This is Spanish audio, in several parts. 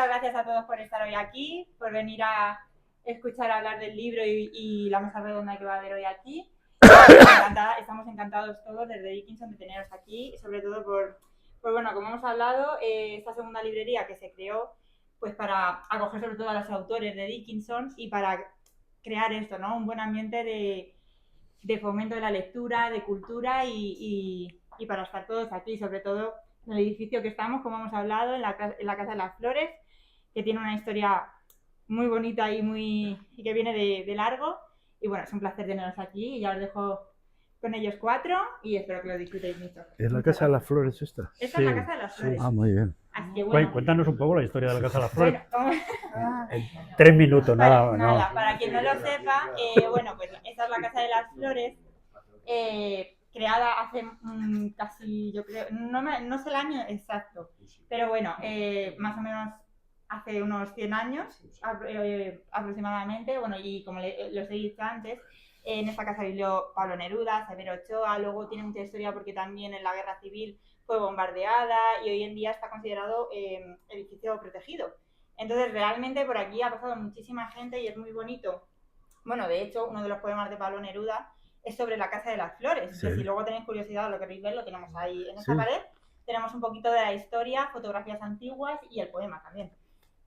muchas gracias a todos por estar hoy aquí, por venir a escuchar hablar del libro y la mesa redonda que va a haber hoy aquí. Estamos encantados todos desde Dickinson de teneros aquí, sobre todo bueno, como hemos hablado, esta segunda librería que se creó pues para acoger sobre todo a los autores de Dickinson y para crear esto, ¿no? Un buen ambiente de fomento de la lectura, de cultura y para estar todos aquí, sobre todo en el edificio que estamos, como hemos hablado, en la Casa de las Flores, que tiene una historia muy bonita y que viene de largo. Y bueno, es un placer teneros aquí y ya os dejo con ellos cuatro y espero que lo disfrutéis mucho. ¿Es la Casa de las Flores esta? Esta es la Casa de las Flores. Ah, muy bien. Así que bueno. Cuéntanos un poco la historia de la Casa de las Flores. Bueno, En 3 minutos, nada. Nada, para quien no lo sepa, bueno, pues esta es la Casa de las Flores, creada hace casi, yo creo, no sé el año exacto, pero bueno, más o menos hace unos 100 años aproximadamente, bueno, y como los he dicho antes, en esta casa vivió Pablo Neruda, Severo Ochoa, luego tiene mucha historia porque también en la Guerra Civil fue bombardeada y hoy en día está considerado edificio protegido. Entonces realmente por aquí ha pasado muchísima gente y es muy bonito. Bueno, de hecho, uno de los poemas de Pablo Neruda es sobre la Casa de las Flores, Sí. que si luego tenéis curiosidad o lo queréis ver, lo tenemos ahí en esta pared. Tenemos un poquito de la historia, fotografías antiguas y el poema también.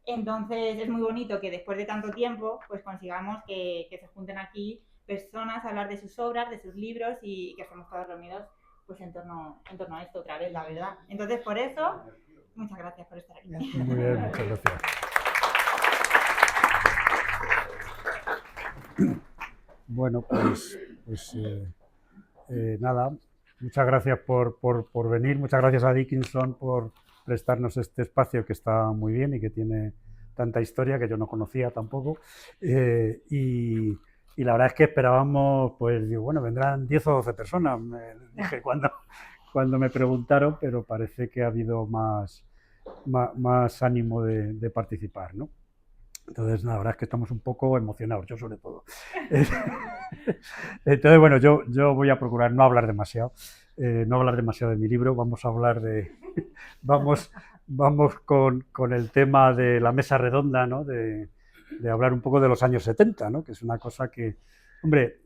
Entonces es muy bonito que después de tanto tiempo pues consigamos que se junten aquí personas a hablar de sus obras, de sus libros y que estemos todos reunidos pues en torno a esto otra vez, la verdad. Entonces por eso, muchas gracias por estar aquí. Muy bien, muchas gracias. Bueno, pues nada, muchas gracias por venir, muchas gracias a Dickinson por prestarnos este espacio que está muy bien y que tiene tanta historia que yo no conocía tampoco. Y la verdad es que esperábamos, pues digo, bueno, vendrán 10 o 12 personas, me dije cuando me preguntaron, pero parece que ha habido más ánimo de participar, ¿no? Entonces, la verdad es que estamos un poco emocionados, yo sobre todo. Entonces, bueno, yo voy a procurar no hablar demasiado, de mi libro, vamos a hablar vamos con el tema de la mesa redonda, ¿no? De hablar un poco de los años 70, ¿no? Que es una cosa que, hombre,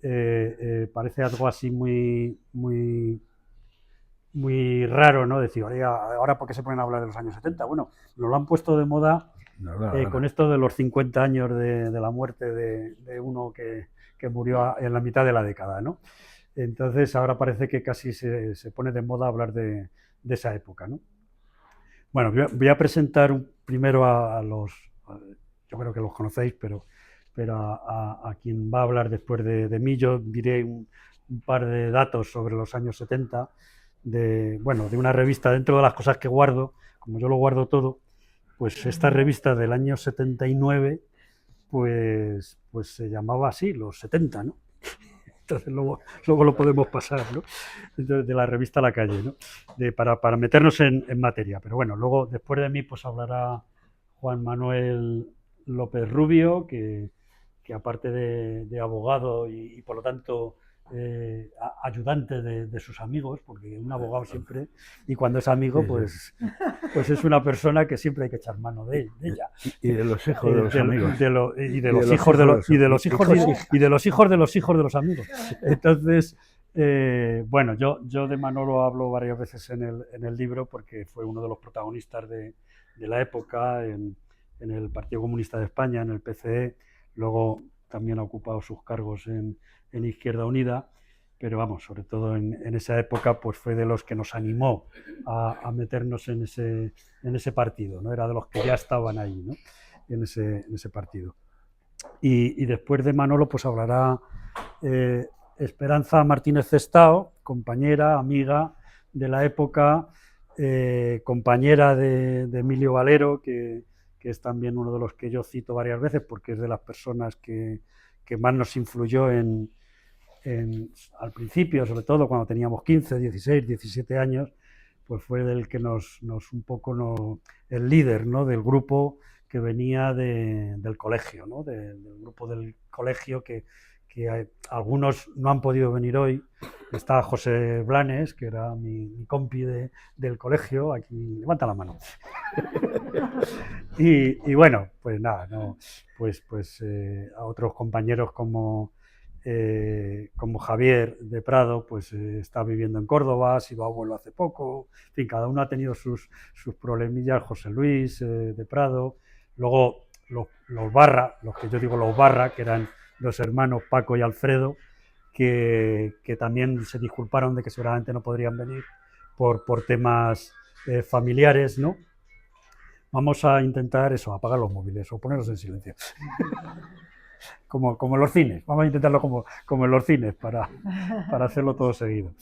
parece algo así muy raro, ¿no? Decir, ahora ¿por qué se ponen a hablar de los años 70? Bueno, nos lo han puesto de moda con esto de los 50 años de la muerte de uno que murió en la mitad de la década, ¿no? Entonces ahora parece que casi se pone de moda hablar de esa época, ¿no? Bueno, voy a presentar primero a los, yo creo que los conocéis, pero a quien va a hablar después de mí. Yo diré un par de datos sobre los años 70, de una revista, dentro de las cosas que guardo, como yo lo guardo todo, pues esta revista del año 79, pues se llamaba así, los 70, ¿no? Entonces luego lo podemos pasar, ¿no? De la revista La Calle, ¿no? Para meternos en materia. Pero bueno, luego después de mí pues hablará Juan Manuel López Rubio, que aparte de abogado y por lo tanto ayudante de sus amigos, porque un abogado siempre, y cuando es amigo, pues es una persona que siempre hay que echar mano de ella. Y de los hijos de los amigos. Y de los hijos de los hijos de los hijos de los amigos. Entonces, bueno, yo de Manolo hablo varias veces en el libro porque fue uno de los protagonistas de la época en el Partido Comunista de España, en el PCE, luego también ha ocupado sus cargos en Izquierda Unida, pero vamos, sobre todo en esa época pues fue de los que nos animó a meternos en ese partido, ¿no? Era de los que ya estaban ahí, ¿no? en ese partido. Y después de Manolo pues hablará Esperanza Martínez Cestao, compañera, amiga de la época, compañera de Emilio Valero, que es también uno de los que yo cito varias veces porque es de las personas que más nos influyó al principio, sobre todo cuando teníamos 15, 16, 17 años, pues fue del que el líder, ¿no? Del grupo que venía del colegio, ¿no? Del grupo del colegio que algunos no han podido venir hoy. Está José Blanes, que era mi compi del colegio, aquí, levanta la mano. y bueno, pues nada, no, pues a otros compañeros como Javier de Prado, pues está viviendo en Córdoba, ha sido abuelo hace poco, en fin, cada uno ha tenido sus problemillas. José Luis de Prado, luego los Barra, los que yo digo los Barra, que eran los hermanos Paco y Alfredo, que también se disculparon de que seguramente no podrían venir por temas familiares, ¿no? Vamos a intentar eso, apagar los móviles o ponerlos en silencio. Como en los cines, vamos a intentarlo como en los cines para hacerlo todo seguido.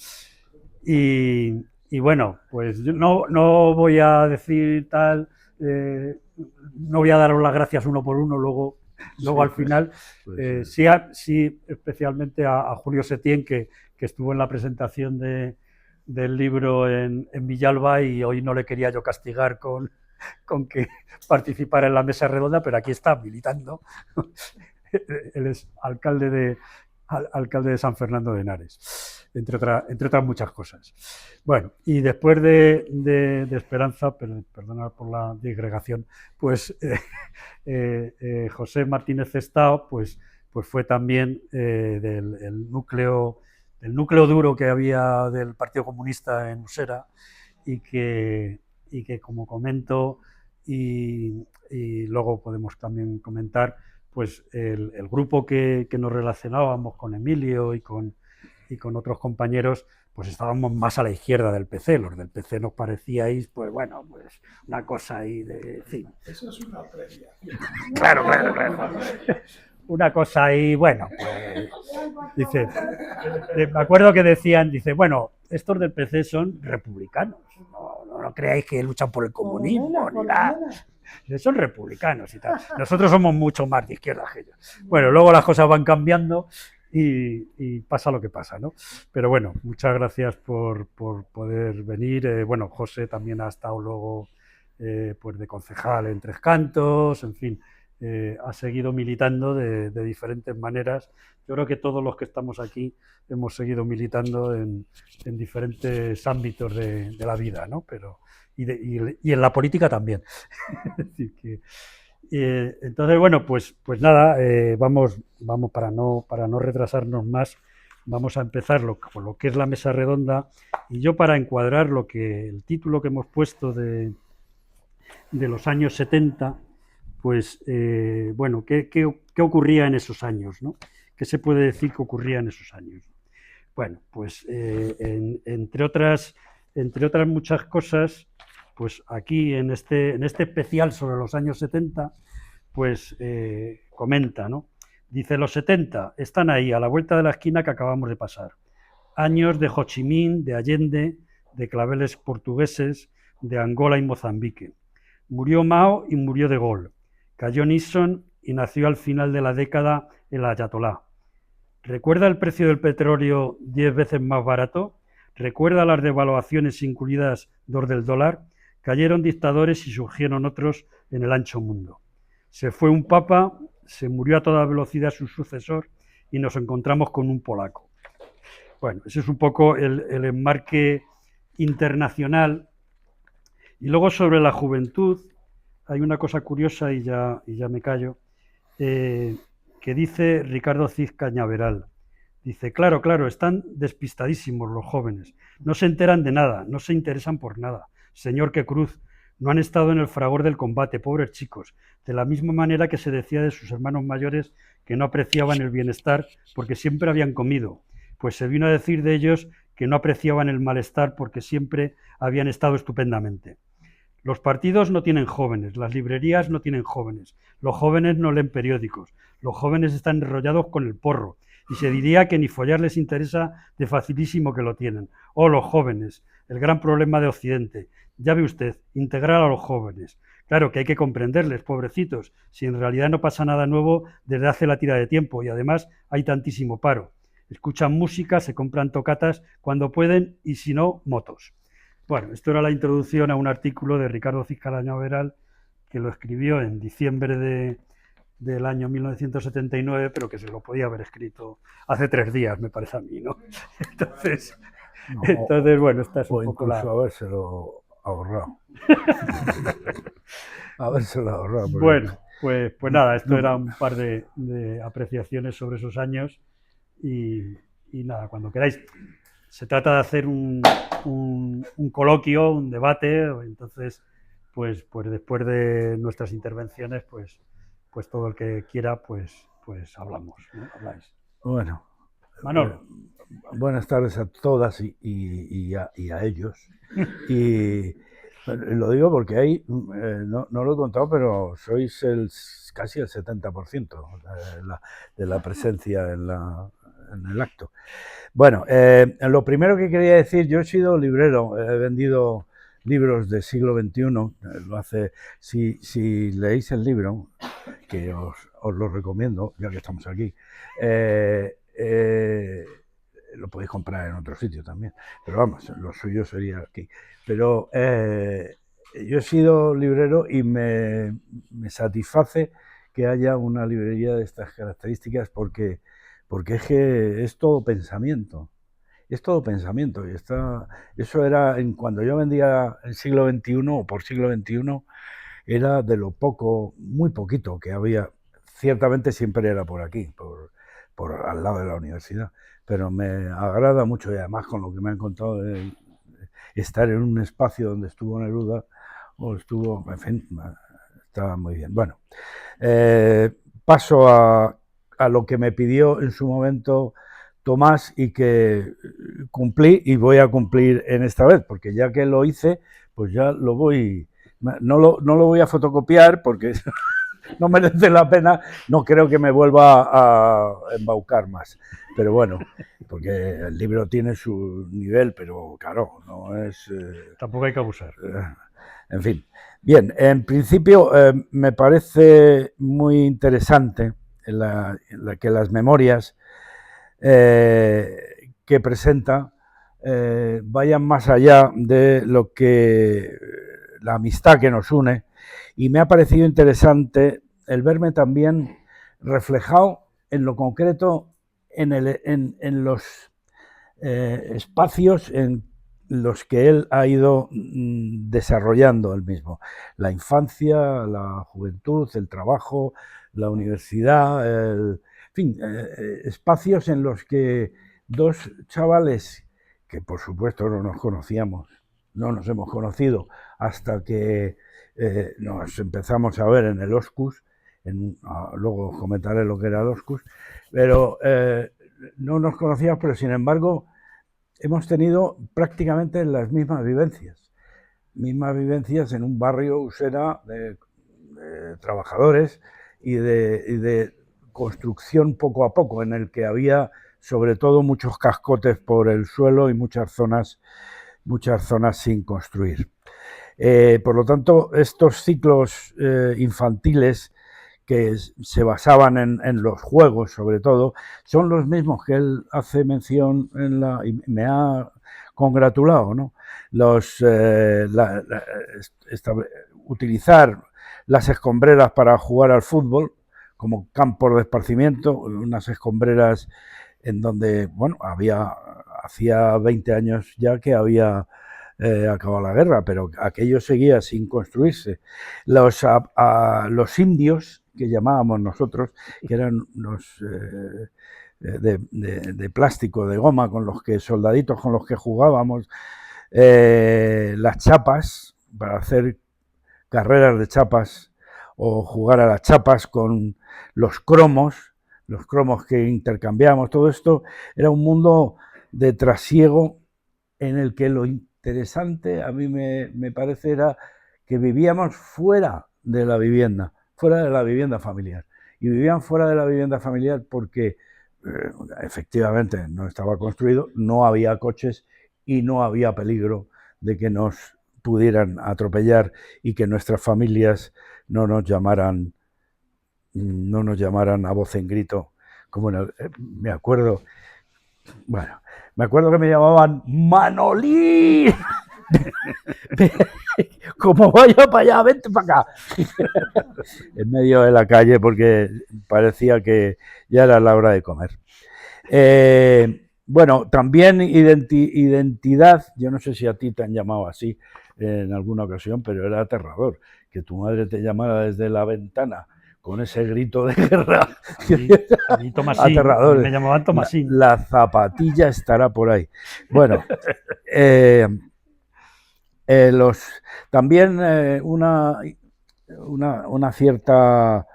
Y bueno, pues yo no voy a decir tal, no voy a daros las gracias uno por uno, luego al final, sí especialmente a Julio Setién, que estuvo en la presentación del libro en Villalba, y hoy no le quería yo castigar con que participara en la mesa redonda, pero aquí está militando. Él es alcalde de San Fernando de Henares, entre otras muchas cosas. Bueno, y después de Esperanza, perdonad por la disgregación, pues José Martínez Cestao, pues fue también del núcleo duro que había del Partido Comunista en Usera, y que como comento, y luego podemos también comentar, pues el grupo que nos relacionábamos con Emilio y con otros compañeros, pues estábamos más a la izquierda del PC. Los del PC nos parecíais, pues bueno, pues una cosa ahí de... Sí. Eso es una previa. Claro. Una cosa ahí, bueno, pues... Dice, me acuerdo que decían, dice, bueno, estos del PC son republicanos, no creáis que luchan por el comunismo ni nada. Son republicanos y tal. Nosotros somos mucho más de izquierda que ellos. Bueno, luego las cosas van cambiando y pasa lo que pasa, ¿no? Pero bueno, muchas gracias por poder venir. Bueno, José también ha estado luego pues de concejal en Tres Cantos, en fin, ha seguido militando de diferentes maneras. Yo creo que todos los que estamos aquí hemos seguido militando en diferentes ámbitos de la vida, ¿no? Pero y en la política también. Es decir que, entonces, bueno, pues nada, vamos para no retrasarnos más, vamos a empezar con lo que es la mesa redonda. Y yo, para encuadrar el título que hemos puesto de los años 70, pues bueno, ¿qué ocurría en esos años, ¿no? ¿Qué se puede decir que ocurría en esos años? Bueno, pues entre otras muchas cosas, pues aquí en este especial sobre los años 70, pues comenta, ¿no? Dice, los 70 están ahí, a la vuelta de la esquina que acabamos de pasar. Años de Ho Chi Minh, de Allende, de claveles portugueses, de Angola y Mozambique. Murió Mao y murió De Gaulle. Cayó Nixon y nació al final de la década el Ayatolá. ¿Recuerda el precio del petróleo 10 veces más barato? ¿Recuerda las devaluaciones incluidas 2 del dólar? Cayeron dictadores y surgieron otros en el ancho mundo. Se fue un papa, se murió a toda velocidad su sucesor y nos encontramos con un polaco. Bueno, ese es un poco el enmarque internacional. Y luego, sobre la juventud, hay una cosa curiosa, y ya me callo, que dice Ricardo Cid Cañaveral. Dice, claro, están despistadísimos los jóvenes, no se enteran de nada, no se interesan por nada. Señor, qué cruz, no han estado en el fragor del combate, pobres chicos, de la misma manera que se decía de sus hermanos mayores que no apreciaban el bienestar porque siempre habían comido, pues se vino a decir de ellos que no apreciaban el malestar porque siempre habían estado estupendamente. Los partidos no tienen jóvenes, las librerías no tienen jóvenes, los jóvenes no leen periódicos, los jóvenes están enrollados con el porro, y se diría que ni follar les interesa de facilísimo que lo tienen. Oh, los jóvenes, el gran problema de Occidente. Ya ve usted, integrar a los jóvenes. Claro que hay que comprenderles, pobrecitos, si en realidad no pasa nada nuevo desde hace la tira de tiempo, y además hay tantísimo paro. Escuchan música, se compran tocatas cuando pueden, y si no, motos. Bueno, esto era la introducción a un artículo de Ricardo Cid Cañaveral, que lo escribió en diciembre del año 1979, pero que se lo podía haber escrito hace 3 días, me parece a mí, ¿no? Entonces, No, entonces bueno, esta es o un poco incluso la... habérselo ahorrado. Habérselo ahorrado. Porque Bueno, pues nada, esto no, era un par de apreciaciones sobre esos años y nada, cuando queráis. Se trata de hacer un coloquio, un debate, entonces, pues después de nuestras intervenciones, pues todo el que quiera, pues hablamos, ¿no? Habláis. bueno, Manolo. buenas tardes a todas y a ellos. Y lo digo porque ahí, no lo he contado, pero sois casi el 70% de la presencia en el acto. Bueno, lo primero que quería decir, yo he sido librero, he vendido libros del siglo XXI, si leéis el libro, que os lo recomiendo, ya que estamos aquí, lo podéis comprar en otro sitio también, pero vamos, lo suyo sería aquí. Pero yo he sido librero y me satisface que haya una librería de estas características porque es que es todo pensamiento. Es todo pensamiento. Y eso era, cuando yo vendía el siglo XXI o por siglo XXI, era de lo poco, muy poquito que había. Ciertamente siempre era por aquí, por al lado de la universidad. Pero me agrada mucho y además con lo que me han contado de estar en un espacio donde estuvo Neruda o estuvo, en fin, estaba muy bien. Bueno, paso a lo que me pidió en su momento Tomás y que cumplí y voy a cumplir en esta vez, porque ya que lo hice, pues ya lo voy, no lo voy a fotocopiar porque no merece la pena, no creo que me vuelva a embaucar más, pero bueno, porque el libro tiene su nivel, pero claro, no es... Tampoco hay que abusar. En fin, bien, en principio me parece muy interesante que las memorias que presenta vayan más allá de lo que la amistad que nos une, y me ha parecido interesante el verme también reflejado en lo concreto en los espacios en los que él ha ido desarrollando él mismo. La infancia, la juventud, el trabajo, la universidad, en fin, espacios en los que dos chavales que por supuesto no nos conocíamos, no nos hemos conocido hasta que nos empezamos a ver en el Oscus, luego comentaré lo que era el Oscus, pero no nos conocíamos, pero sin embargo hemos tenido prácticamente las mismas vivencias en un barrio usera de trabajadores y de construcción poco a poco, en el que había sobre todo muchos cascotes por el suelo y muchas zonas sin construir. Por lo tanto, estos ciclos infantiles que se basaban en los juegos, sobre todo, son los mismos que él hace mención y me ha congratulado, ¿no? Utilizar las escombreras para jugar al fútbol como campos de esparcimiento, unas escombreras en donde, bueno, hacía 20 años ya que había acabado la guerra, pero aquello seguía sin construirse. Los indios, que llamábamos nosotros, que eran unos de plástico, de goma, con los que soldaditos con los que jugábamos, las chapas, para hacer carreras de chapas o jugar a las chapas con los cromos que intercambiábamos, todo esto era un mundo de trasiego en el que lo interesante a mí me parece era que vivíamos fuera de la vivienda familiar. Y vivían fuera de la vivienda familiar porque efectivamente no estaba construido, no había coches y no había peligro de que nos pudieran atropellar y que nuestras familias no nos llamaran a voz en grito, como me acuerdo que me llamaban Manolín como vaya para allá, vente para acá. En medio de la calle porque parecía que ya era la hora de comer. Bueno, también identidad, yo no sé si a ti te han llamado así en alguna ocasión, pero era aterrador que tu madre te llamara desde la ventana con ese grito de guerra. A mí Tomasín, Aterrador. me llamaban Tomasín. La zapatilla estará por ahí. Bueno, también una cierta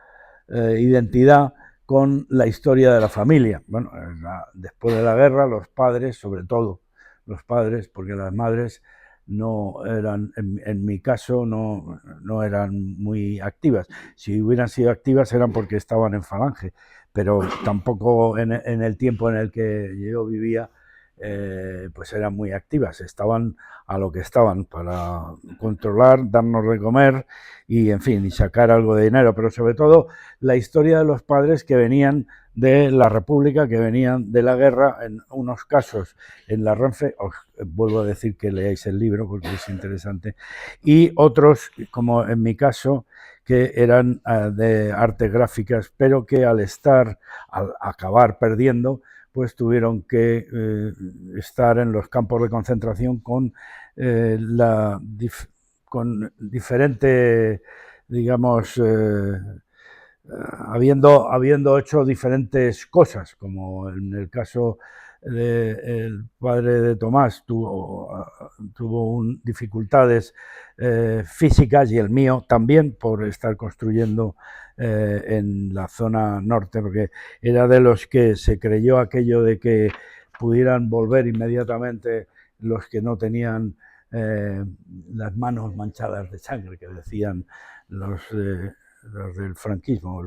identidad con la historia de la familia. Bueno, después de la guerra, los padres, sobre todo los padres, porque las madres no eran, en mi caso, no eran muy activas. Si hubieran sido activas eran porque estaban en Falange, pero tampoco en el tiempo en el que yo vivía, pues eran muy activas, estaban a lo que estaban para controlar, darnos de comer y, en fin, y sacar algo de dinero, pero sobre todo la historia de los padres que venían de la República, que venían de la guerra, en unos casos en la Renfe, os vuelvo a decir que leáis el libro porque es interesante, y otros, como en mi caso, que eran de artes gráficas, pero que al acabar perdiendo, pues tuvieron que estar en los campos de concentración con diferente, digamos, habiendo hecho diferentes cosas, como en el caso del padre de Tomás tuvo dificultades físicas y el mío también por estar construyendo en la zona norte, porque era de los que se creyó aquello de que pudieran volver inmediatamente los que no tenían las manos manchadas de sangre, que decían los del franquismo,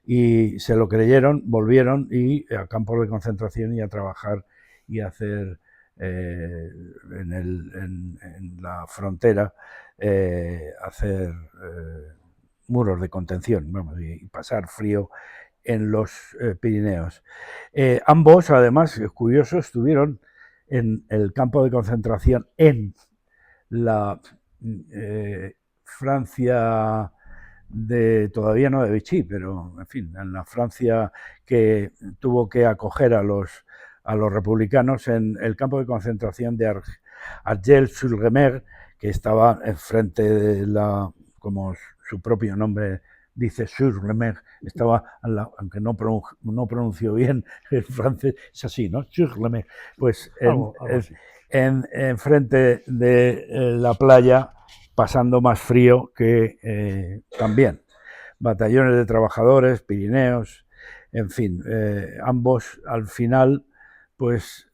y se lo creyeron, volvieron y a campos de concentración y a trabajar y a hacer en la frontera, hacer muros de contención, vamos, y pasar frío en los Pirineos. Ambos, además, es curioso, estuvieron en el campo de concentración en la Francia todavía no de Vichy, pero en fin, en la Francia que tuvo que acoger a los republicanos en el campo de concentración de Argel-sur-Mer, que estaba enfrente de como su propio nombre dice, sur-Mer, estaba, aunque no pronunció bien el francés, es así, ¿no? Sur-Mer, pues enfrente de la playa, pasando más frío que también. Batallones de trabajadores, Pirineos, en fin, ambos al final pues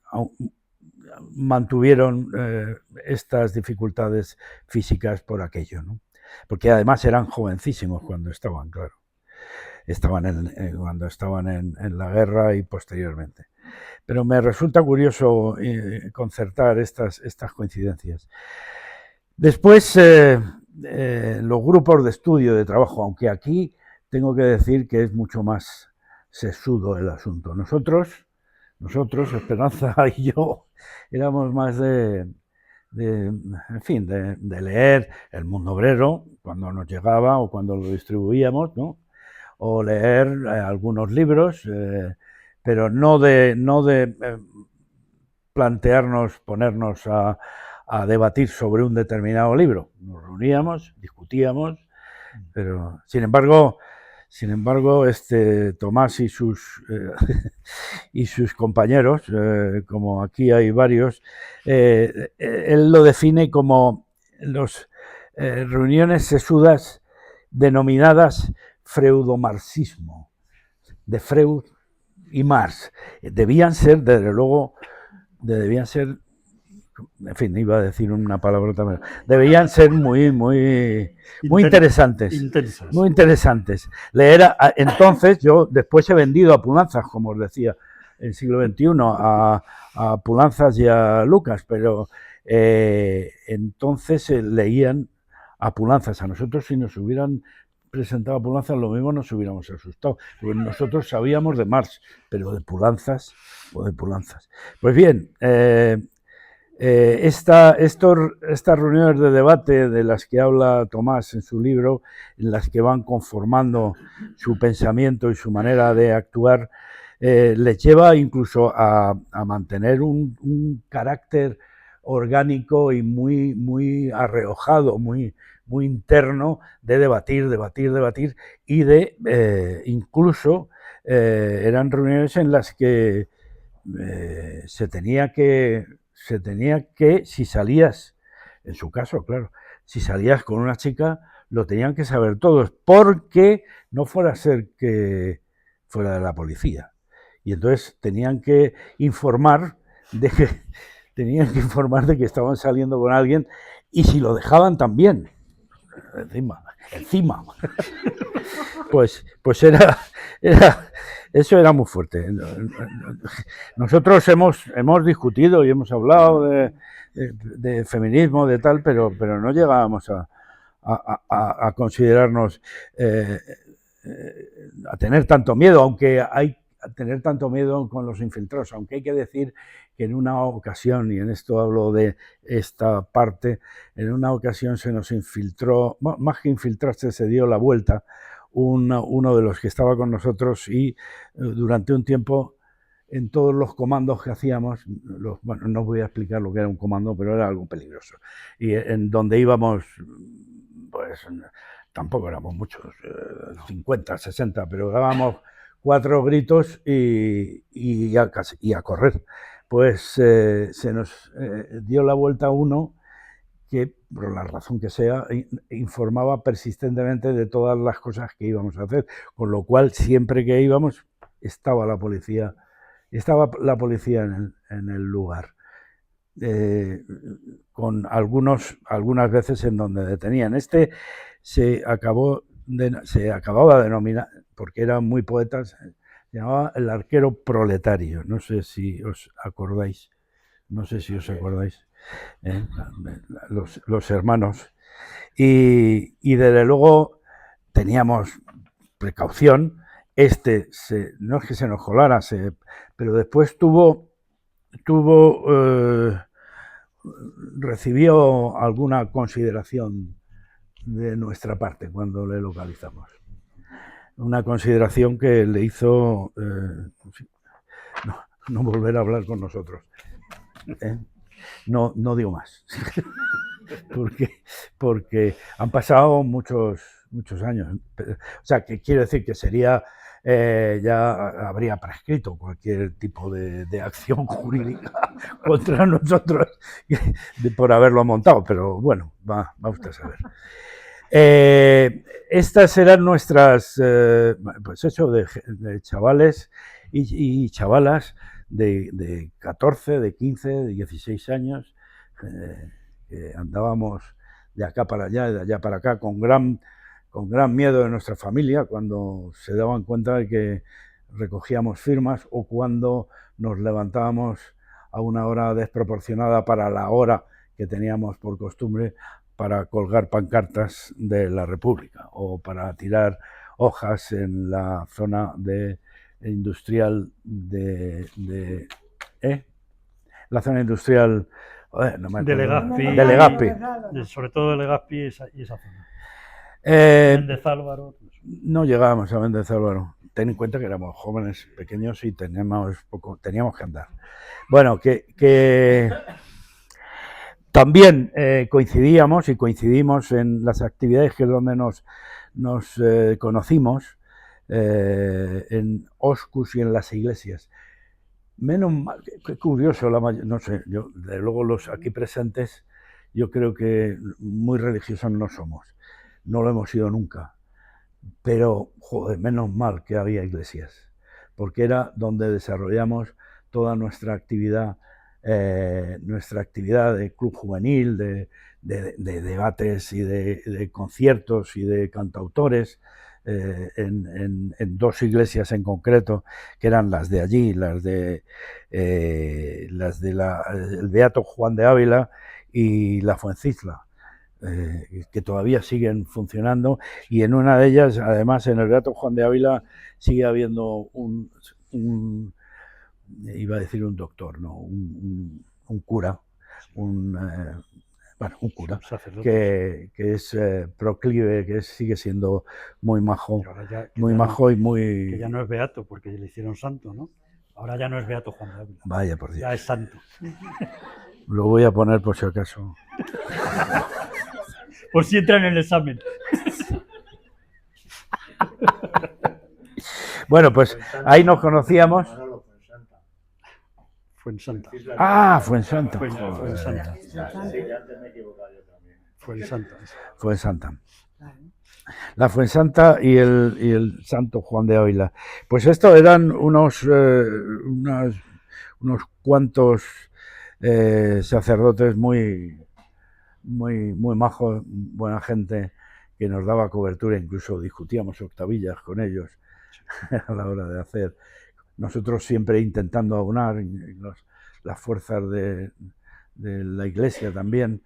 mantuvieron estas dificultades físicas por aquello, ¿no? Porque además eran jovencísimos cuando estaban, claro. Cuando estaban en la guerra y posteriormente. Pero me resulta curioso concertar estas coincidencias. Después, los grupos de estudio, de trabajo, aunque aquí tengo que decir que es mucho más sesudo el asunto. Nosotros, Esperanza y yo, éramos más en fin, de leer El Mundo Obrero cuando nos llegaba o cuando lo distribuíamos, ¿no? O leer algunos libros, pero no de plantearnos, ponernos a debatir sobre un determinado libro. Nos reuníamos, discutíamos, pero sin embargo Tomás y sus compañeros, como aquí hay varios, él lo define como las reuniones sesudas denominadas freudomarxismo, de Freud y Marx. Debían ser, desde luego, en fin, iba a decir una palabra también. Debían ser muy interesantes. Muy interesantes. Entonces, yo después he vendido a Pulanzas, como os decía, en el siglo XXI, a Pulanzas y a Lucas, pero entonces leían a Pulanzas. A nosotros, si nos hubieran presentado a Pulanzas, lo mismo nos hubiéramos asustado, porque nosotros sabíamos de Marx, pero de Pulanzas o de Pulanzas. Pues bien, Estas reuniones de debate de las que habla Tomás en su libro, en las que van conformando su pensamiento y su manera de actuar, les lleva incluso a mantener un carácter orgánico y muy arreojado, muy interno, de debatir y de incluso eran reuniones en las que se tenía que, si salías, en su caso, claro, si salías con una chica, lo tenían que saber todos, porque no fuera a ser que fuera de la policía. Y entonces tenían que informar de que estaban saliendo con alguien, y si lo dejaban también, encima. Pues eso era muy fuerte. Nosotros hemos discutido y hemos hablado de feminismo, de tal, pero no llegábamos a considerarnos, a tener tanto miedo, aunque hay a tener tanto miedo con los infiltrados, aunque hay que decir que en una ocasión, y en esto hablo de esta parte, en una ocasión se nos infiltró, más que infiltrarse, se dio la vuelta uno de los que estaba con nosotros, y durante un tiempo, en todos los comandos que hacíamos, bueno, no voy a explicar lo que era un comando, pero era algo peligroso, y en donde íbamos, pues tampoco éramos muchos, 50, 60, pero dábamos 4 gritos y a correr. Pues se nos dio la vuelta uno que, por la razón que sea, informaba persistentemente de todas las cosas que íbamos a hacer, con lo cual siempre que íbamos estaba la policía en el lugar, con algunas veces en donde detenían. Se acababa de denominar, porque era muy poeta, se llamaba el arquero proletario. No sé si os acordáis. Los hermanos. Y desde luego teníamos precaución. No es que se nos colara, pero después recibió alguna consideración de nuestra parte cuando le localizamos. Una consideración que le hizo no volver a hablar con nosotros. No digo más. porque han pasado muchos años. O sea, que quiero decir que sería, ya habría prescrito cualquier tipo de acción jurídica contra nosotros por haberlo montado, pero bueno, va usted a saber. Estas eran nuestras, pues eso, de chavales y chavalas de 14, de 15, de 16 años, que andábamos de acá para allá, de allá para acá, con gran miedo de nuestra familia cuando se daban cuenta de que recogíamos firmas, o cuando nos levantábamos a una hora desproporcionada para la hora que teníamos por costumbre para colgar pancartas de la República, o para tirar hojas en la zona industrial la zona industrial de Legazpi. Sobre todo de Legazpi y esa zona. Méndez Álvaro. No llegábamos a Méndez Álvaro. Ten en cuenta que éramos jóvenes, pequeños, y teníamos que andar. Bueno, que también coincidimos en las actividades, que es donde nos conocimos, en Oscus y en las iglesias. Menos mal, qué curioso, no sé, yo, de luego los aquí presentes, yo creo que muy religiosos no somos, no lo hemos sido nunca, pero joder, menos mal que había iglesias, porque era donde desarrollamos toda nuestra actividad de club juvenil, de debates y de conciertos y de cantautores, en 2 iglesias en concreto, que eran las de allí, el Beato Juan de Ávila y la Fuencisla, que todavía siguen funcionando, y en una de ellas, además, en el Beato Juan de Ávila, sigue habiendo iba a decir un doctor, no, un cura, bueno, un cura, sacerdote. que es proclive, que sigue siendo muy majo, Y ahora ya, muy ya majo no, y muy... que ya no es beato, porque le hicieron santo, ¿no? Ahora ya no es beato Juan de Ávila. Vaya por Ya Dios. es santo. Lo voy a poner por si acaso. Por si entra en el examen. Bueno, pues ahí nos conocíamos. Fuensanta. Ah, Fuensanta. Fuensanta. Fuensanta. Fuensanta. Fuensanta. La Fuensanta y el santo Juan de Ávila. Pues estos eran unos cuantos sacerdotes muy majos, buena gente, que nos daba cobertura, incluso discutíamos octavillas con ellos a la hora de hacer. Nosotros siempre intentando aunar las fuerzas de la Iglesia también,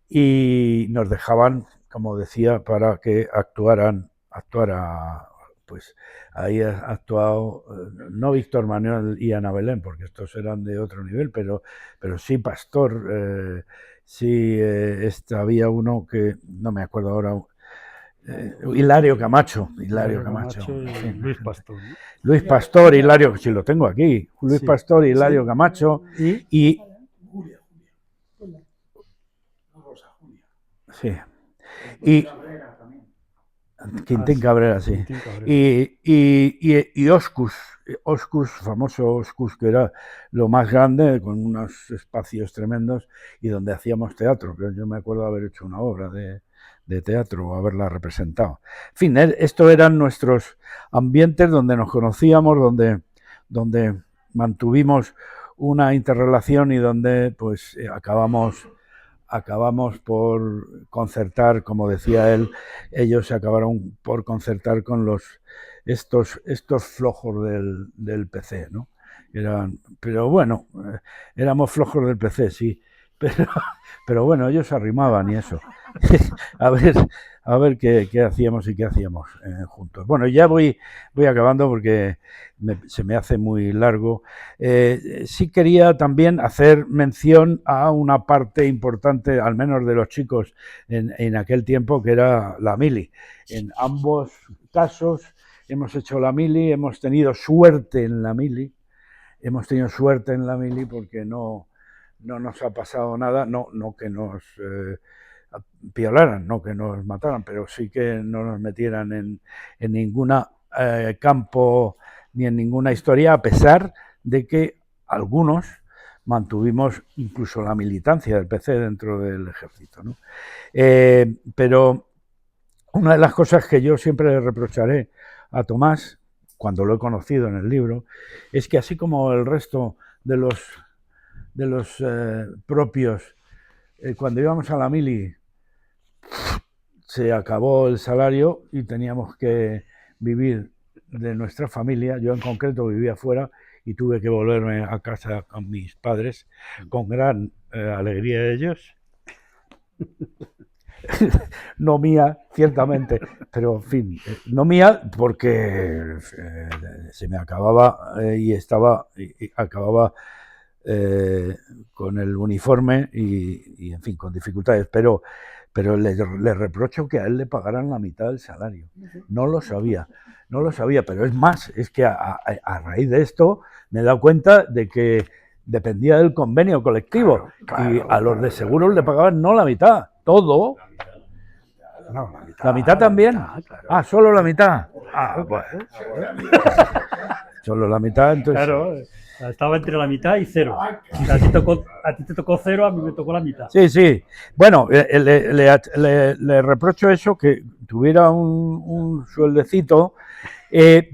y nos dejaban, como decía, para que actuara, pues ahí ha actuado no Víctor Manuel y Ana Belén, porque estos eran de otro nivel, pero sí Pastor, sí había uno que no me acuerdo ahora, Hilario Camacho, y sí. Luis Pastor, ¿no? Luis Pastor, Hilario, si lo tengo aquí, Luis Pastor, Hilario Camacho y sí. Y Quintín Cabrera, sí. Y Oscus, famoso Oscus, que era lo más grande, con unos espacios tremendos y donde hacíamos teatro, que yo me acuerdo de haber hecho una obra de teatro o haberla representado. En fin, estos eran nuestros ambientes donde nos conocíamos, donde mantuvimos una interrelación y donde pues acabamos por concertar, como decía él, ellos se acabaron por concertar con estos flojos del PC, ¿no? Pero bueno, éramos flojos del PC, sí, pero bueno, ellos arrimaban y eso. a ver qué hacíamos y qué hacíamos juntos. Bueno, ya voy acabando porque se me hace muy largo. Sí quería también hacer mención a una parte importante, al menos de los chicos en aquel tiempo, que era la mili. En ambos casos hemos hecho la mili, hemos tenido suerte en la mili, porque no nos ha pasado nada, no que nos violaran, no que nos mataran, pero sí que no nos metieran en ningún campo ni en ninguna historia, a pesar de que algunos mantuvimos incluso la militancia del PC dentro del ejército, ¿no? Pero una de las cosas que yo siempre le reprocharé a Tomás, cuando lo he conocido en el libro, es que así como el resto de los propios, cuando íbamos a la mili se acabó el salario y teníamos que vivir de nuestra familia. Yo en concreto vivía fuera y tuve que volverme a casa con mis padres, con gran alegría de ellos. No mía, ciertamente, pero en fin, no mía porque se me acababa y acababa con el uniforme y en fin, con dificultades, pero le reprocho que a él le pagaran la mitad del salario. No lo sabía, pero es más, es que a raíz de esto me he dado cuenta de que dependía del convenio colectivo, y a los de seguros le pagaban no la mitad, todo. No, ¿La mitad también? Claro. Ah, solo la mitad. Ah, bueno. Solo la mitad, entonces. Claro, estaba entre la mitad y cero. A ti te tocó cero, a mí me tocó la mitad. Sí. Bueno, le reprocho eso, que tuviera un sueldecito,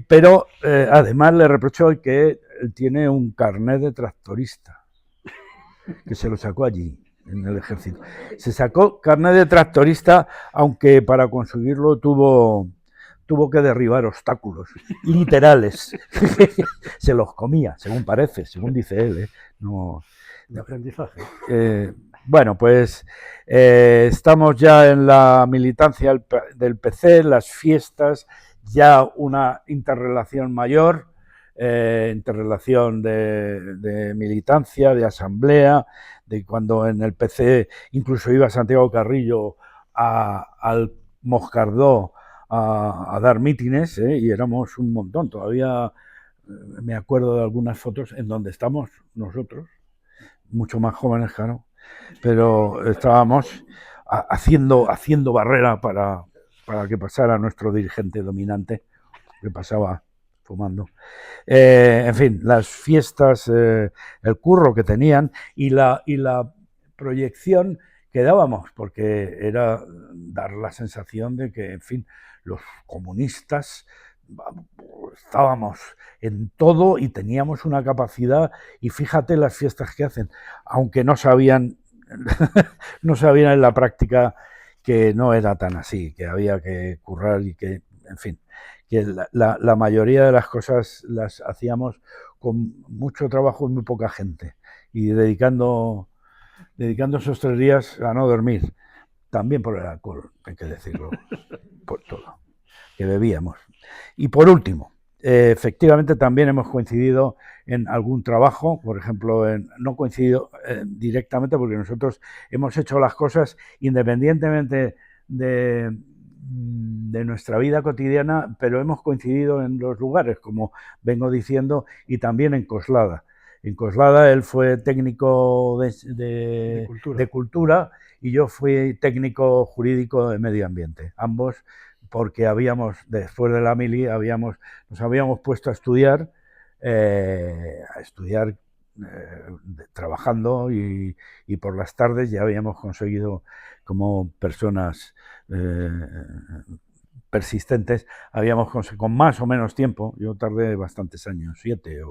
pero además le reprocho que él tiene un carnet de tractorista, que se lo sacó allí, en el ejército. Se sacó carnet de tractorista, aunque para conseguirlo tuvo que derribar obstáculos literales. Se los comía, según parece, según dice él. No, de aprendizaje. Bueno, pues estamos ya en la militancia del PC, las fiestas, ya una interrelación mayor, interrelación de militancia, de asamblea, de cuando en el PC incluso iba Santiago Carrillo al Moscardó a dar mítines, y éramos un montón. Todavía me acuerdo de algunas fotos en donde estamos nosotros, mucho más jóvenes, claro, pero estábamos haciendo barrera para que pasara nuestro dirigente dominante, que pasaba fumando. En fin, las fiestas, el curro que tenían y la proyección que dábamos, porque era dar la sensación de que, en fin, los comunistas estábamos en todo y teníamos una capacidad, y fíjate las fiestas que hacen, aunque no sabían en la práctica que no era tan así, que había que currar y que, en fin, que la mayoría de las cosas las hacíamos con mucho trabajo y muy poca gente, y dedicando esos 3 días a no dormir, también por el alcohol, hay que decirlo, por todo, que bebíamos. Y por último, efectivamente también hemos coincidido en algún trabajo, por ejemplo, no coincidido directamente porque nosotros hemos hecho las cosas independientemente de nuestra vida cotidiana, pero hemos coincidido en los lugares, como vengo diciendo, y también en Coslada. En Coslada él fue técnico de cultura y yo fui técnico jurídico de medio ambiente, ambos porque después de la mili, nos habíamos puesto a estudiar trabajando, y por las tardes ya habíamos conseguido, como personas persistentes, con más o menos tiempo, yo tardé bastantes años, 7,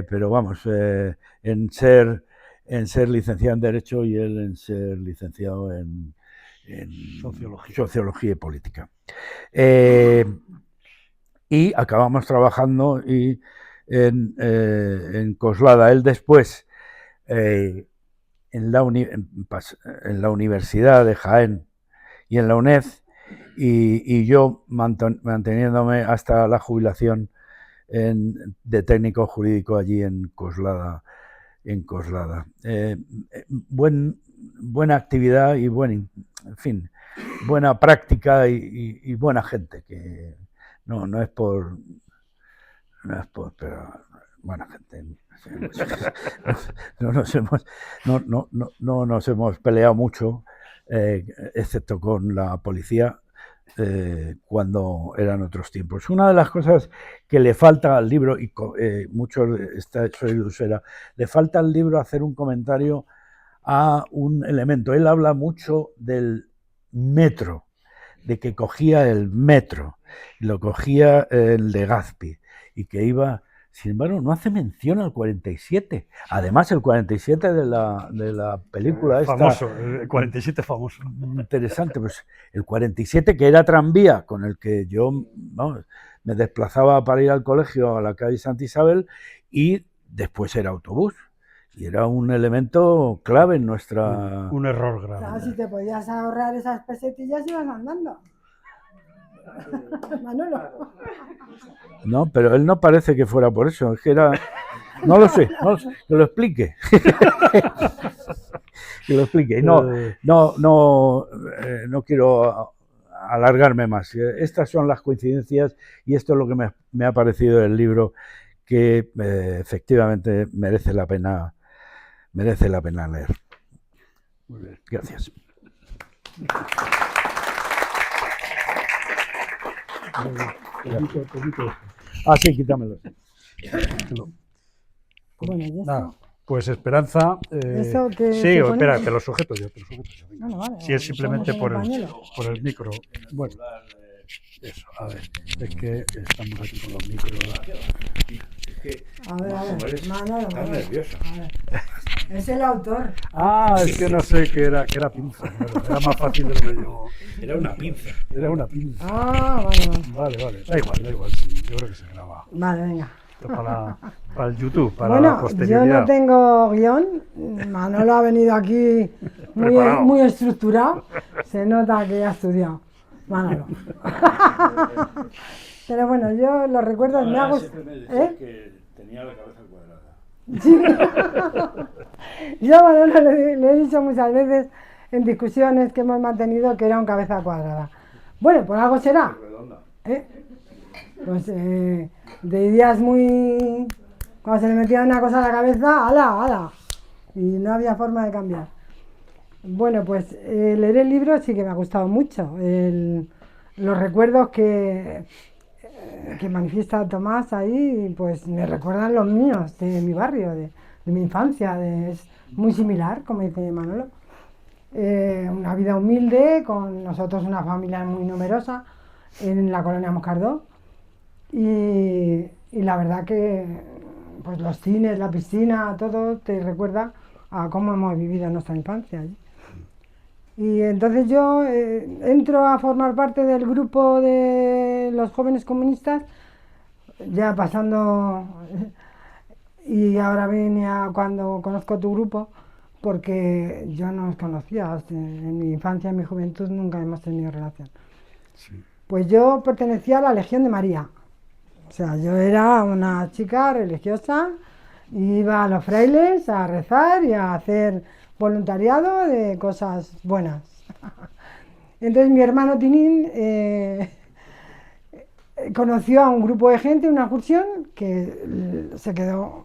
pero vamos, en ser licenciado en Derecho y él en ser licenciado en Sociología y Política. Y acabamos trabajando en Coslada. Él después, en la Universidad de Jaén y en la UNED, y yo manteniéndome hasta la jubilación de técnico jurídico allí en Coslada. Buena actividad y en fin, buena práctica y buena gente, que no es por pero buena gente. No nos hemos peleado mucho, excepto con la policía, cuando eran otros tiempos. Una de las cosas que le falta al libro, y soy de Usera, le falta al libro hacer un comentario a un elemento. Él habla mucho del metro, de que cogía el metro, lo cogía el Legazpi, y que iba. Sin embargo, no hace mención al 47. Además, el 47 de la película famoso, el 47 famoso. Interesante, pues el 47, que era tranvía, con el que yo me desplazaba para ir al colegio a la calle Santa Isabel, y después era autobús. Y era un elemento clave en nuestra... Un error grave. Claro, si te podías ahorrar esas pesetillas, ibas andando. Manolo. No, pero él no parece que fuera por eso, es que era... No lo sé, que lo explique. Que lo explique. No quiero alargarme más. Estas son las coincidencias y esto es lo que me ha parecido del libro, que efectivamente merece la pena leer. Muy bien, gracias. Sí, quítamelo. Bueno, ¿y nada, pues Esperanza. ¿Eso qué sí, se espera, pone? te lo sujeto yo. Bueno, vale, Si es simplemente ponemos por en el micro. Bueno, eso, a ver, es que estamos aquí con los micros. A ver, Manolo. Estás nervioso. A ver. Es el autor. Es que no sé que era pinza. Era más fácil de lo que yo. Era una pinza. Era una pinza. Vale. Vale. Da igual, sí. Yo creo que se graba. Vale, venga. Esto para el YouTube, para la posterioridad. Yo no tengo guión. Manolo ha venido aquí muy estructurado. Se nota que ha estudiado. Manolo. Pero bueno, yo los recuerdos me hago... ¿Eh? que tenía la cabeza cuadrada. Sí. Yo a Manolo le he dicho muchas veces en discusiones que hemos mantenido que era un cabeza cuadrada. Bueno, por algo será. ¿Eh? Pues de ideas muy... Cuando se le metía una cosa a la cabeza, ¡hala, hala! Y no había forma de cambiar. Bueno, pues leer el libro sí que me ha gustado mucho. Los recuerdos que manifiesta Tomás ahí, pues me recuerdan los míos, de mi barrio, de mi infancia. Es muy similar, como dice Manolo. Una vida humilde, con nosotros una familia muy numerosa en la colonia Moscardó. Y la verdad que pues los cines, la piscina, todo te recuerda a cómo hemos vivido nuestra infancia allí. Y entonces yo entro a formar parte del grupo de los jóvenes comunistas, ya pasando, y ahora venía cuando conozco tu grupo, porque yo no os conocía, en mi infancia, en mi juventud nunca hemos tenido relación. Sí. Pues yo pertenecía a la Legión de María, o sea, yo era una chica religiosa, iba a los frailes a rezar y a hacer voluntariado de cosas buenas. Entonces mi hermano Tinín conoció a un grupo de gente, una excursión, que se quedó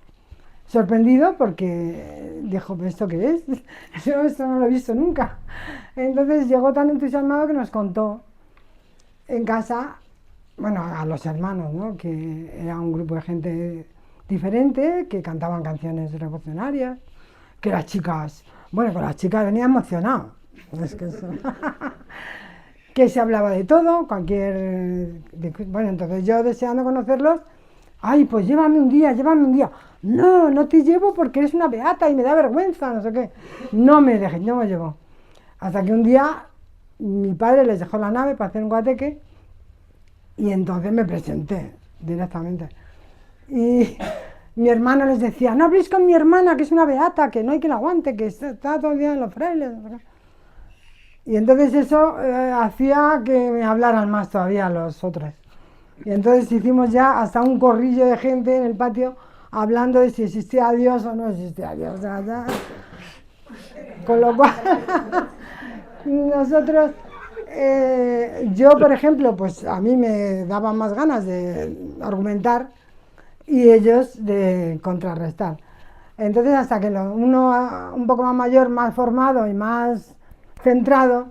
sorprendido porque dijo, ¿pero esto qué es? Yo esto no lo he visto nunca. Entonces llegó tan entusiasmado que nos contó en casa, bueno, a los hermanos, ¿no? Que era un grupo de gente diferente, que cantaban canciones revolucionarias, que las chicas, bueno, con las chicas venía emocionado. Es que, que se hablaba de todo, bueno, entonces yo deseando conocerlos, ay, pues llévame un día, llévame un día. No, no te llevo porque eres una beata y me da vergüenza, no sé qué. No me dejes, no me llevo. Hasta que un día mi padre les dejó la nave para hacer un guateque y entonces me presenté directamente. Y mi hermano les decía, no habléis con mi hermana, que es una beata, que no hay que la aguante, que está todo el día en los frailes. Y entonces eso hacía que me hablaran más todavía los otros. Y entonces hicimos ya hasta un corrillo de gente en el patio hablando de si existía Dios o no existía Dios. O sea, ya... Con lo cual, nosotros, yo por ejemplo, pues a mí me daban más ganas de argumentar y ellos de contrarrestar. Entonces hasta que uno un poco más mayor, más formado y más centrado,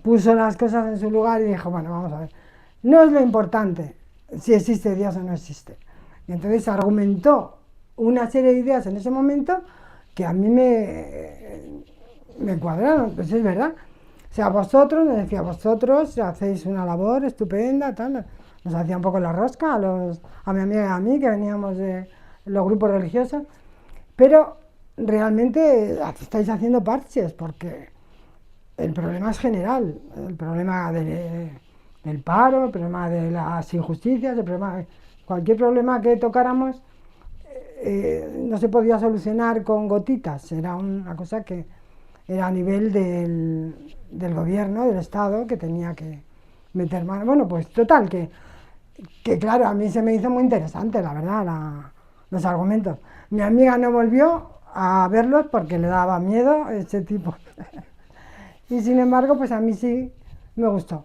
puso las cosas en su lugar y dijo, bueno, vamos a ver, no es lo importante si existe Dios o no existe. Y entonces argumentó una serie de ideas en ese momento que a mí me cuadraron, pues es verdad. O sea, vosotros, me decía, vosotros hacéis una labor estupenda, tal. Nos hacía un poco la rosca a mi amiga y a mí, que veníamos de los grupos religiosos, pero realmente estáis haciendo parches, porque el problema es general, el problema del paro, el problema de las injusticias, cualquier problema que tocáramos no se podía solucionar con gotitas, era una cosa que era a nivel del gobierno, del Estado, que tenía que meter mano. Bueno, pues total, que claro, a mí se me hizo muy interesante, la verdad, los argumentos. Mi amiga no volvió a verlos porque le daba miedo ese tipo. Y sin embargo, pues a mí sí me gustó.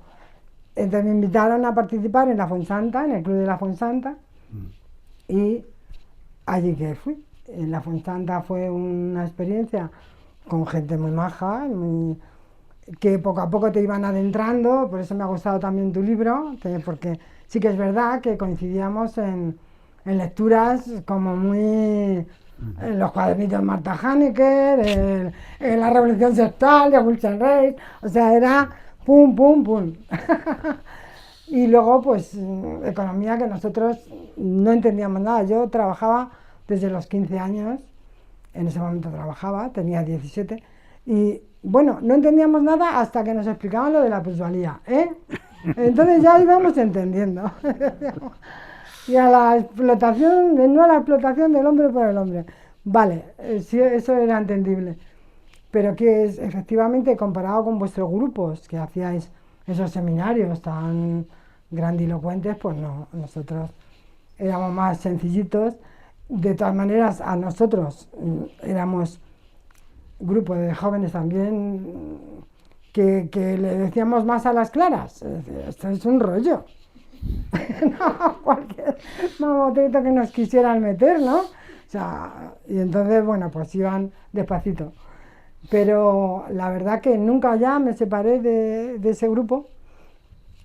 Entonces me invitaron a participar en la Fuensanta, en el Club de la Fuensanta, y allí que fui. En la Fuensanta fue una experiencia con gente muy maja, que poco a poco te iban adentrando, por eso me ha gustado también tu libro, porque sí que es verdad que coincidíamos en lecturas como muy... los cuadernitos de Marta Hanecker, la Revolución Sexual de Wilson Reis, o sea, era pum, pum, pum. Y luego, pues, economía, que nosotros no entendíamos nada. Yo trabajaba desde los 15 años, en ese momento trabajaba, tenía 17, y bueno, no entendíamos nada hasta que nos explicaban lo de la plusvalía, ¿eh? Entonces ya íbamos entendiendo. Y a la explotación, no a la explotación del hombre por el hombre. Vale, sí, eso era entendible. Pero que es, efectivamente, comparado con vuestros grupos que hacíais esos seminarios tan grandilocuentes, pues no, nosotros éramos más sencillitos. De todas maneras, a nosotros éramos grupo de jóvenes también que le decíamos más a las claras, esto es un rollo. No, cualquier mamotreto que nos quisieran meter, ¿no? O sea, y entonces, bueno, pues iban despacito. Pero la verdad que nunca ya me separé de ese grupo.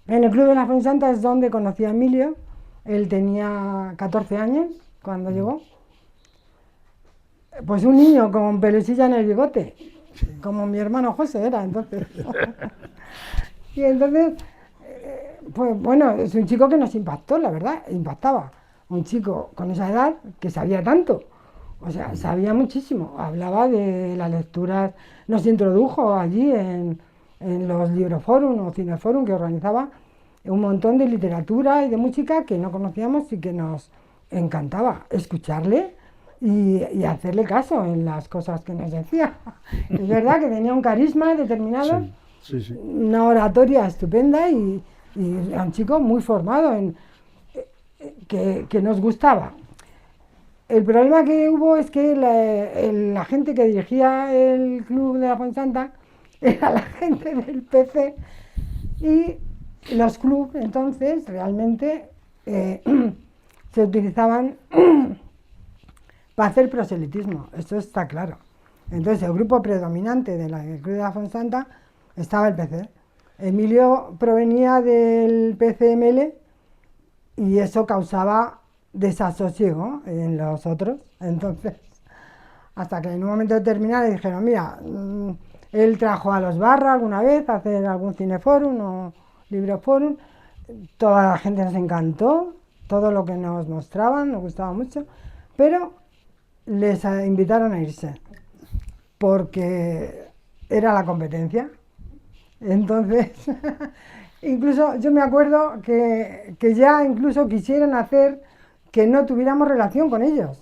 En el Club de la Fuensanta es donde conocí a Emilio. Él tenía 14 años cuando llegó. Pues un niño con pelusilla en el bigote, como mi hermano José era entonces. Y entonces, pues bueno, es un chico que nos impactó, la verdad, impactaba. Un chico con esa edad que sabía tanto, o sea, sabía muchísimo. Hablaba de las lecturas, nos introdujo allí en los libroforum o cineforum que organizaba un montón de literatura y de música que no conocíamos y que nos encantaba escucharle y hacerle caso en las cosas que nos decía. Es verdad que tenía un carisma determinado, Sí, sí, sí. una oratoria estupenda y era un chico muy formado, que nos gustaba. El problema que hubo es que la gente que dirigía el Club de la Fuensanta era la gente del PC y los clubes entonces realmente se utilizaban para hacer proselitismo, esto está claro. Entonces el grupo predominante del Club de la Fuensanta estaba el PC. Emilio provenía del PCML y eso causaba desasosiego en los otros. Entonces, hasta que en un momento determinado le dijeron, mira, él trajo a los Barra alguna vez a hacer algún cineforum o libroforum, toda la gente nos encantó, todo lo que nos mostraban, nos gustaba mucho, pero les invitaron a irse, porque era la competencia. Entonces, incluso yo me acuerdo que ya incluso quisieron hacer que no tuviéramos relación con ellos.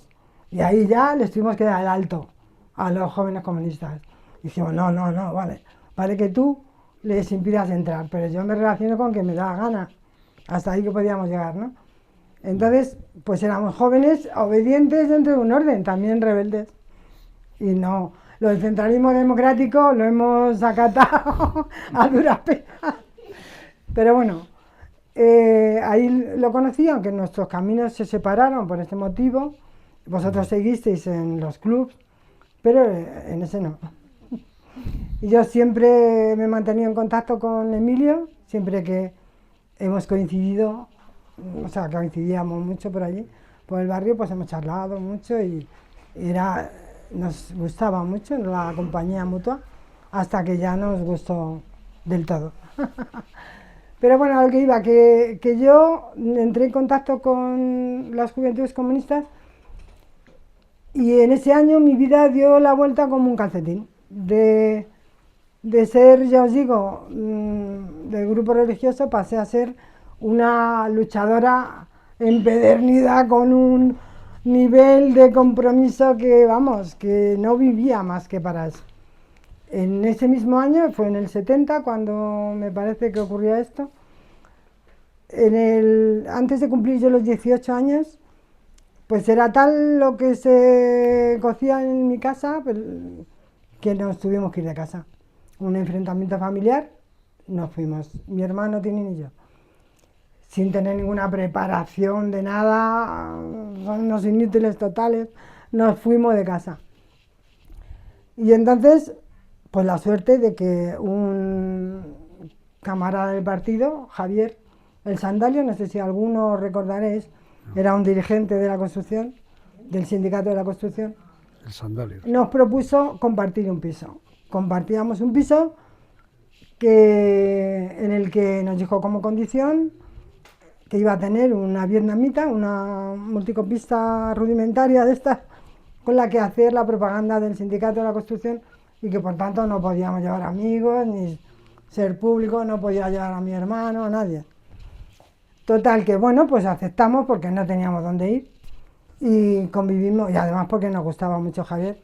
Y ahí ya les tuvimos que dar el alto a los jóvenes comunistas. Dijimos, no, no, no, vale que tú les impidas entrar, pero yo me relaciono con quien me da la gana. Hasta ahí que podíamos llegar, ¿no? Entonces, pues éramos jóvenes obedientes dentro de un orden, también rebeldes. Y no, lo del centralismo democrático lo hemos acatado a duras penas. Pero bueno, ahí lo conocí, aunque nuestros caminos se separaron por este motivo. Vosotros seguisteis en los clubs, pero en ese no. Y yo siempre me he mantenido en contacto con Emilio, siempre que hemos coincidido, o sea, que coincidíamos mucho por allí, por el barrio, pues hemos charlado mucho y nos gustaba mucho la compañía mutua, hasta que ya nos gustó del todo. Pero bueno, a lo que iba, que yo entré en contacto con las juventudes comunistas y en ese año mi vida dio la vuelta como un calcetín. De ser, ya os digo, del grupo religioso pasé a ser una luchadora empedernida con un nivel de compromiso que, vamos, que no vivía más que para eso. En ese mismo año, fue en el 70 cuando me parece que ocurrió esto, antes de cumplir yo los 18 años, pues era tal lo que se cocía en mi casa que nos tuvimos que ir de casa. Un enfrentamiento familiar, nos fuimos, mi hermano Tinin y yo, sin tener ninguna preparación de nada, son unos inútiles totales, nos fuimos de casa. Y entonces, pues la suerte de que un camarada del partido, Javier El Sandalio, no sé si alguno recordaréis, era un dirigente de la construcción, del sindicato de la construcción, El Sandalio. nos propuso compartir un piso. Compartíamos un piso en el que nos dijo como condición que iba a tener una vietnamita, una multicopista rudimentaria de estas, con la que hacer la propaganda del sindicato de la construcción y que por tanto no podíamos llevar amigos, ni ser público, no podía llevar a mi hermano, a nadie. Total que bueno, pues aceptamos porque no teníamos dónde ir y convivimos, y además porque nos gustaba mucho Javier,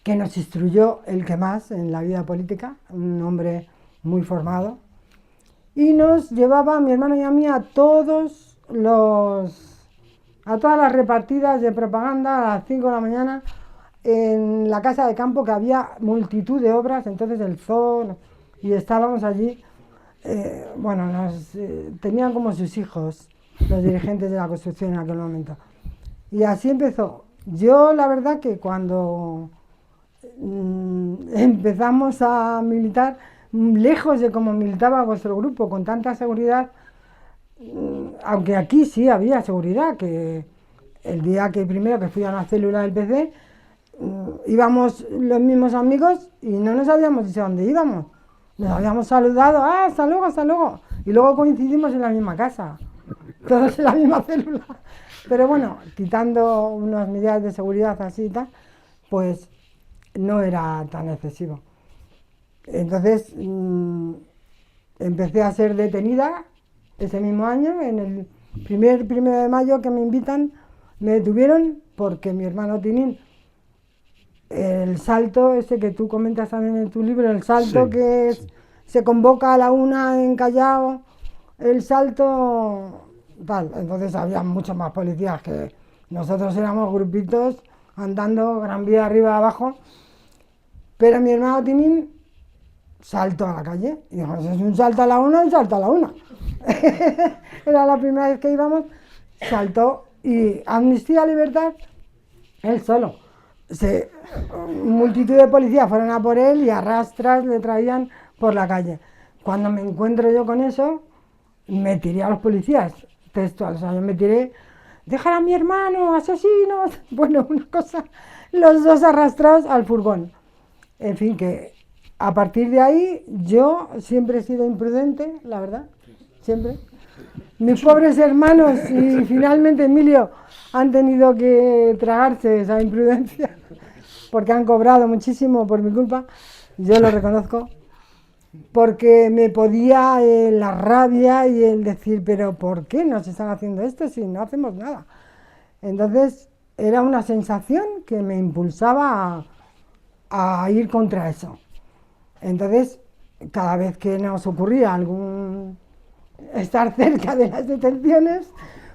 que nos instruyó el que más en la vida política, un hombre muy formado, y nos llevaba a mi hermano y a mí a todas las repartidas de propaganda a las 5 de la mañana en la casa de campo, que había multitud de obras, entonces el zoo, y estábamos allí. Bueno, tenían como sus hijos los dirigentes de la construcción en aquel momento. Y así empezó. Yo la verdad que cuando empezamos a militar, lejos de como militaba vuestro grupo, con tanta seguridad, aunque aquí sí había seguridad, que el día que primero que fui a la célula del PC, íbamos los mismos amigos y no nos habíamos dicho dónde íbamos. Nos habíamos saludado, hasta luego, hasta luego. Y luego coincidimos en la misma casa, todos en la misma célula. Pero bueno, quitando unas medidas de seguridad así y tal, pues no era tan excesivo. Entonces empecé a ser detenida ese mismo año, en el primer 1 de mayo que me invitan, me detuvieron porque mi hermano Tinín, el salto ese que tú comentas también en tu libro, el salto Sí, que se convoca a la 1 en Callao, el salto tal, entonces había muchos más policías que nosotros, éramos grupitos andando Gran Vía arriba abajo, pero mi hermano Tinín saltó a la calle y dijo, es un salto a la 1, un salto a la 1. Era la primera vez que íbamos, saltó y amnistía, libertad, él solo. Multitud de policías fueron a por él y a rastras le traían por la calle. Cuando me encuentro yo con eso, me tiré a los policías, textual, o sea, yo me tiré, dejar a mi hermano, asesinos, bueno, una cosa, los dos arrastrados al furgón. En fin, que a partir de ahí yo siempre he sido imprudente, la verdad, siempre. Mis pobres hermanos y finalmente Emilio han tenido que tragarse esa imprudencia porque han cobrado muchísimo por mi culpa, yo lo reconozco, porque me podía la rabia y el decir, pero ¿por qué nos están haciendo esto si no hacemos nada? Entonces era una sensación que me impulsaba a ir contra eso. Entonces, cada vez que nos ocurría estar cerca de las detenciones,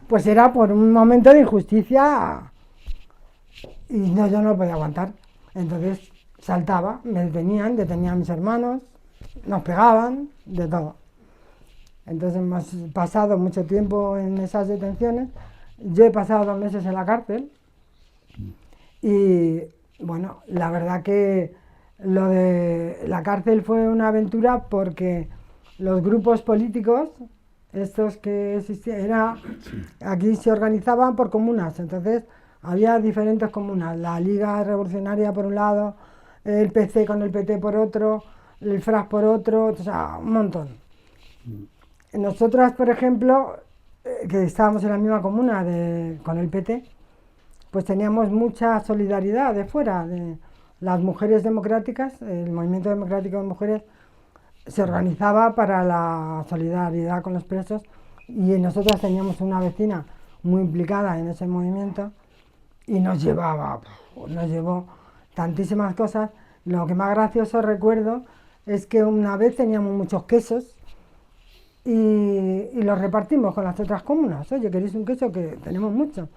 pues era por un momento de injusticia y no, yo no lo podía aguantar. Entonces saltaba, me detenían a mis hermanos, nos pegaban, de todo. Entonces hemos pasado mucho tiempo en esas detenciones. Yo he pasado 2 meses en la cárcel y bueno, la verdad que lo de la cárcel fue una aventura porque los grupos políticos, estos que existían, aquí se organizaban por comunas, entonces había diferentes comunas, la Liga Revolucionaria por un lado, el PC con el PT por otro, el FRAS por otro, o sea, un montón. Nosotras, por ejemplo, que estábamos en la misma comuna con el PT, pues teníamos mucha solidaridad de fuera, de las mujeres democráticas, el movimiento democrático de mujeres se organizaba para la solidaridad con los presos y nosotras teníamos una vecina muy implicada en ese movimiento y nos llevó tantísimas cosas. Lo que más gracioso recuerdo es que una vez teníamos muchos quesos y los repartimos con las otras comunas. Oye, ¿queréis un queso? Que tenemos mucho.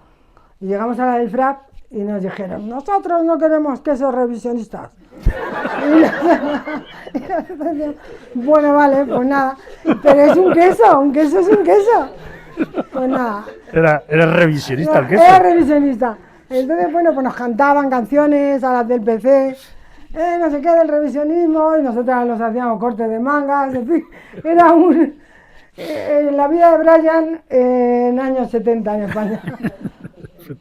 Y llegamos a la del FRAP y nos dijeron, nosotros no queremos quesos revisionistas. Bueno, vale, pues nada. Pero es un queso es un queso. Pues nada. Era revisionista el queso. Era revisionista. Entonces, bueno, pues nos cantaban canciones a las del PC, no sé qué, del revisionismo, y nosotras nos hacíamos cortes de mangas, en fin. Era la vida de Brian en años 70 en España.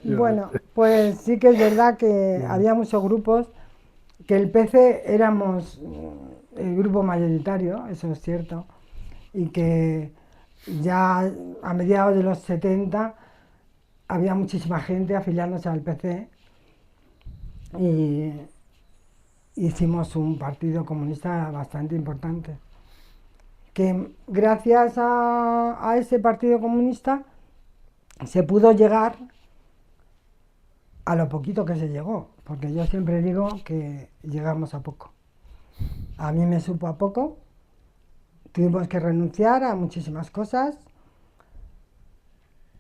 Bueno, pues sí que es verdad que había muchos grupos, que el PC éramos el grupo mayoritario, eso es cierto, y que ya a mediados de los 70 había muchísima gente afiliándose al PC y hicimos un partido comunista bastante importante, que gracias a ese partido comunista se pudo llegar a lo poquito que se llegó, porque yo siempre digo que llegamos a poco. A mí me supo a poco, tuvimos que renunciar a muchísimas cosas,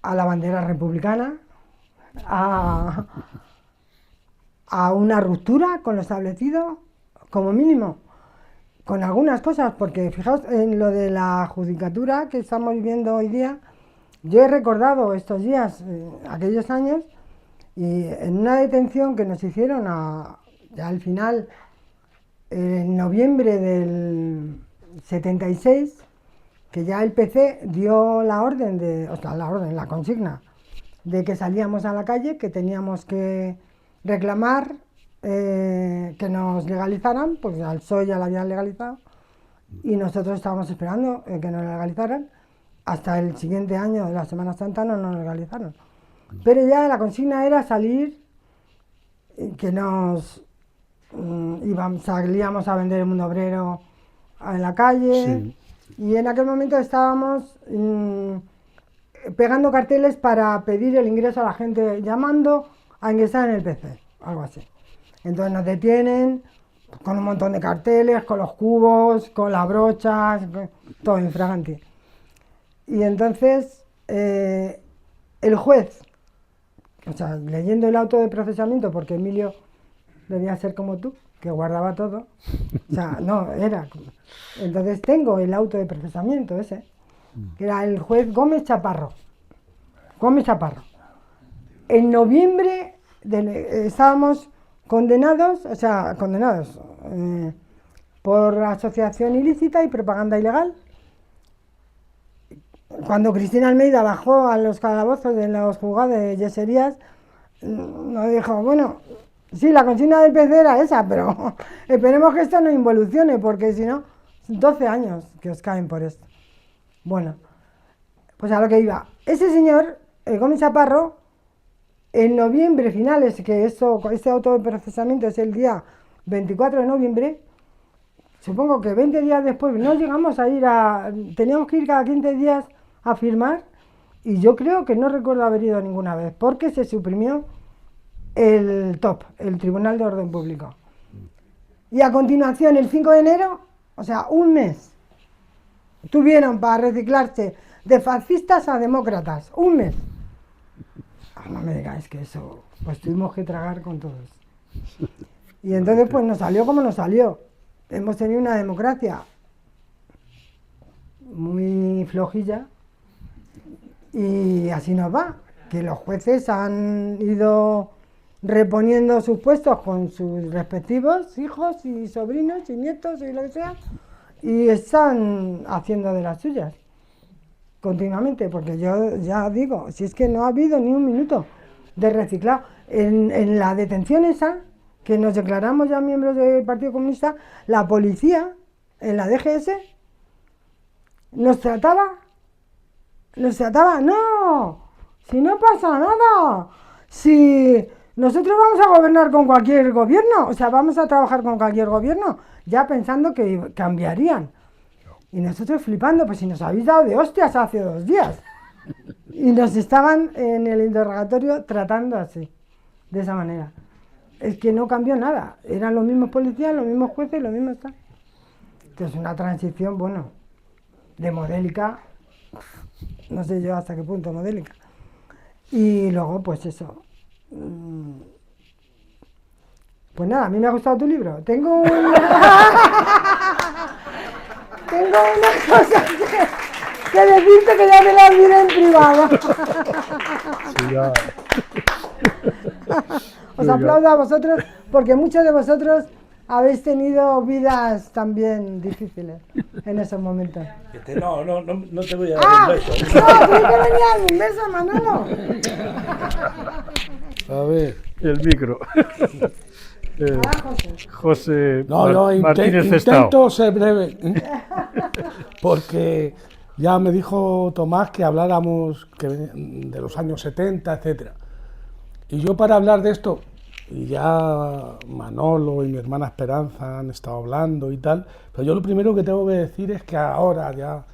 a la bandera republicana, a, a una ruptura con lo establecido, como mínimo, con algunas cosas, porque fijaos en lo de la judicatura que estamos viviendo hoy día. Yo he recordado estos días, aquellos años, y en una detención que nos hicieron ya al final, en noviembre del 76, que ya el PC dio la orden la consigna de que salíamos a la calle, que teníamos que reclamar que nos legalizaran, porque al PSOE ya la habían legalizado, y nosotros estábamos esperando que nos legalizaran. Hasta el siguiente año, de la Semana Santa, no nos legalizaron. Pero ya la consigna era salir, que salíamos a vender el Mundo Obrero en la calle, y en aquel momento estábamos pegando carteles para pedir el ingreso a la gente, llamando a ingresar en el PC, algo así. Entonces nos detienen con un montón de carteles, con los cubos, con las brochas, todo infragante. Y entonces el juez, o sea, leyendo el auto de procesamiento, porque Emilio debía ser como tú, que guardaba todo, o sea, no, era. Entonces tengo el auto de procesamiento ese, que era el juez Gómez Chaparro. Gómez Chaparro. En noviembre estábamos condenados por asociación ilícita y propaganda ilegal. Cuando Cristina Almeida bajó a los calabozos de los juzgados de Yeserías, nos dijo, bueno, sí, la consigna del PC era esa, pero esperemos que esto no involucione, porque si no, 12 años que os caen por esto. Bueno, pues a lo que iba. Ese señor, el Gómez Chaparro, en noviembre finales, que este auto de procesamiento es el día 24 de noviembre, supongo que 20 días después no llegamos a teníamos que ir cada 15 días a firmar, y yo creo que no recuerdo haber ido ninguna vez, porque se suprimió el TOP, el Tribunal de Orden Público. Y a continuación, el 5 de enero, o sea, un mes, tuvieron para reciclarse de fascistas a demócratas, un mes. No me digáis que eso, pues tuvimos que tragar con todos. Y entonces pues nos salió como nos salió. Hemos tenido una democracia muy flojilla, y así nos va, que los jueces han ido reponiendo sus puestos con sus respectivos hijos y sobrinos y nietos y lo que sea, y están haciendo de las suyas continuamente, porque yo ya digo, si es que no ha habido ni un minuto de reciclado. En la detención esa, que nos declaramos ya miembros del Partido Comunista, la policía, en la DGS, nos trataba, no, si no pasa nada, si nosotros vamos a gobernar con cualquier gobierno, o sea, vamos a trabajar con cualquier gobierno, ya pensando que cambiarían. Y nosotros flipando, pues si nos habéis dado de hostias hace 2 días. Y nos estaban en el interrogatorio tratando así, de esa manera. Es que no cambió nada, eran los mismos policías, los mismos jueces, lo mismo está. Entonces una transición, bueno, de modélica, no sé yo hasta qué punto modélica. Y luego, pues eso. Pues nada, a mí me ha gustado tu libro. Tengo unas cosas que decirte que ya me las diré en privado. Sí, ya. Os aplaudo a vosotros, porque muchos de vosotros habéis tenido vidas también difíciles en esos momentos. No te voy a dar ¡Ah! un beso. ¡No! ¡Creí que venía un beso, Manolo! A ver. El micro. Ah, José. José Intento Martínez Cestao. ser breve, porque ya me dijo Tomás que habláramos de los años 70, etcétera. Y yo, para hablar de esto, y ya Manolo y mi hermana Esperanza han estado hablando y tal, pero yo lo primero que tengo que decir es que ahora ya,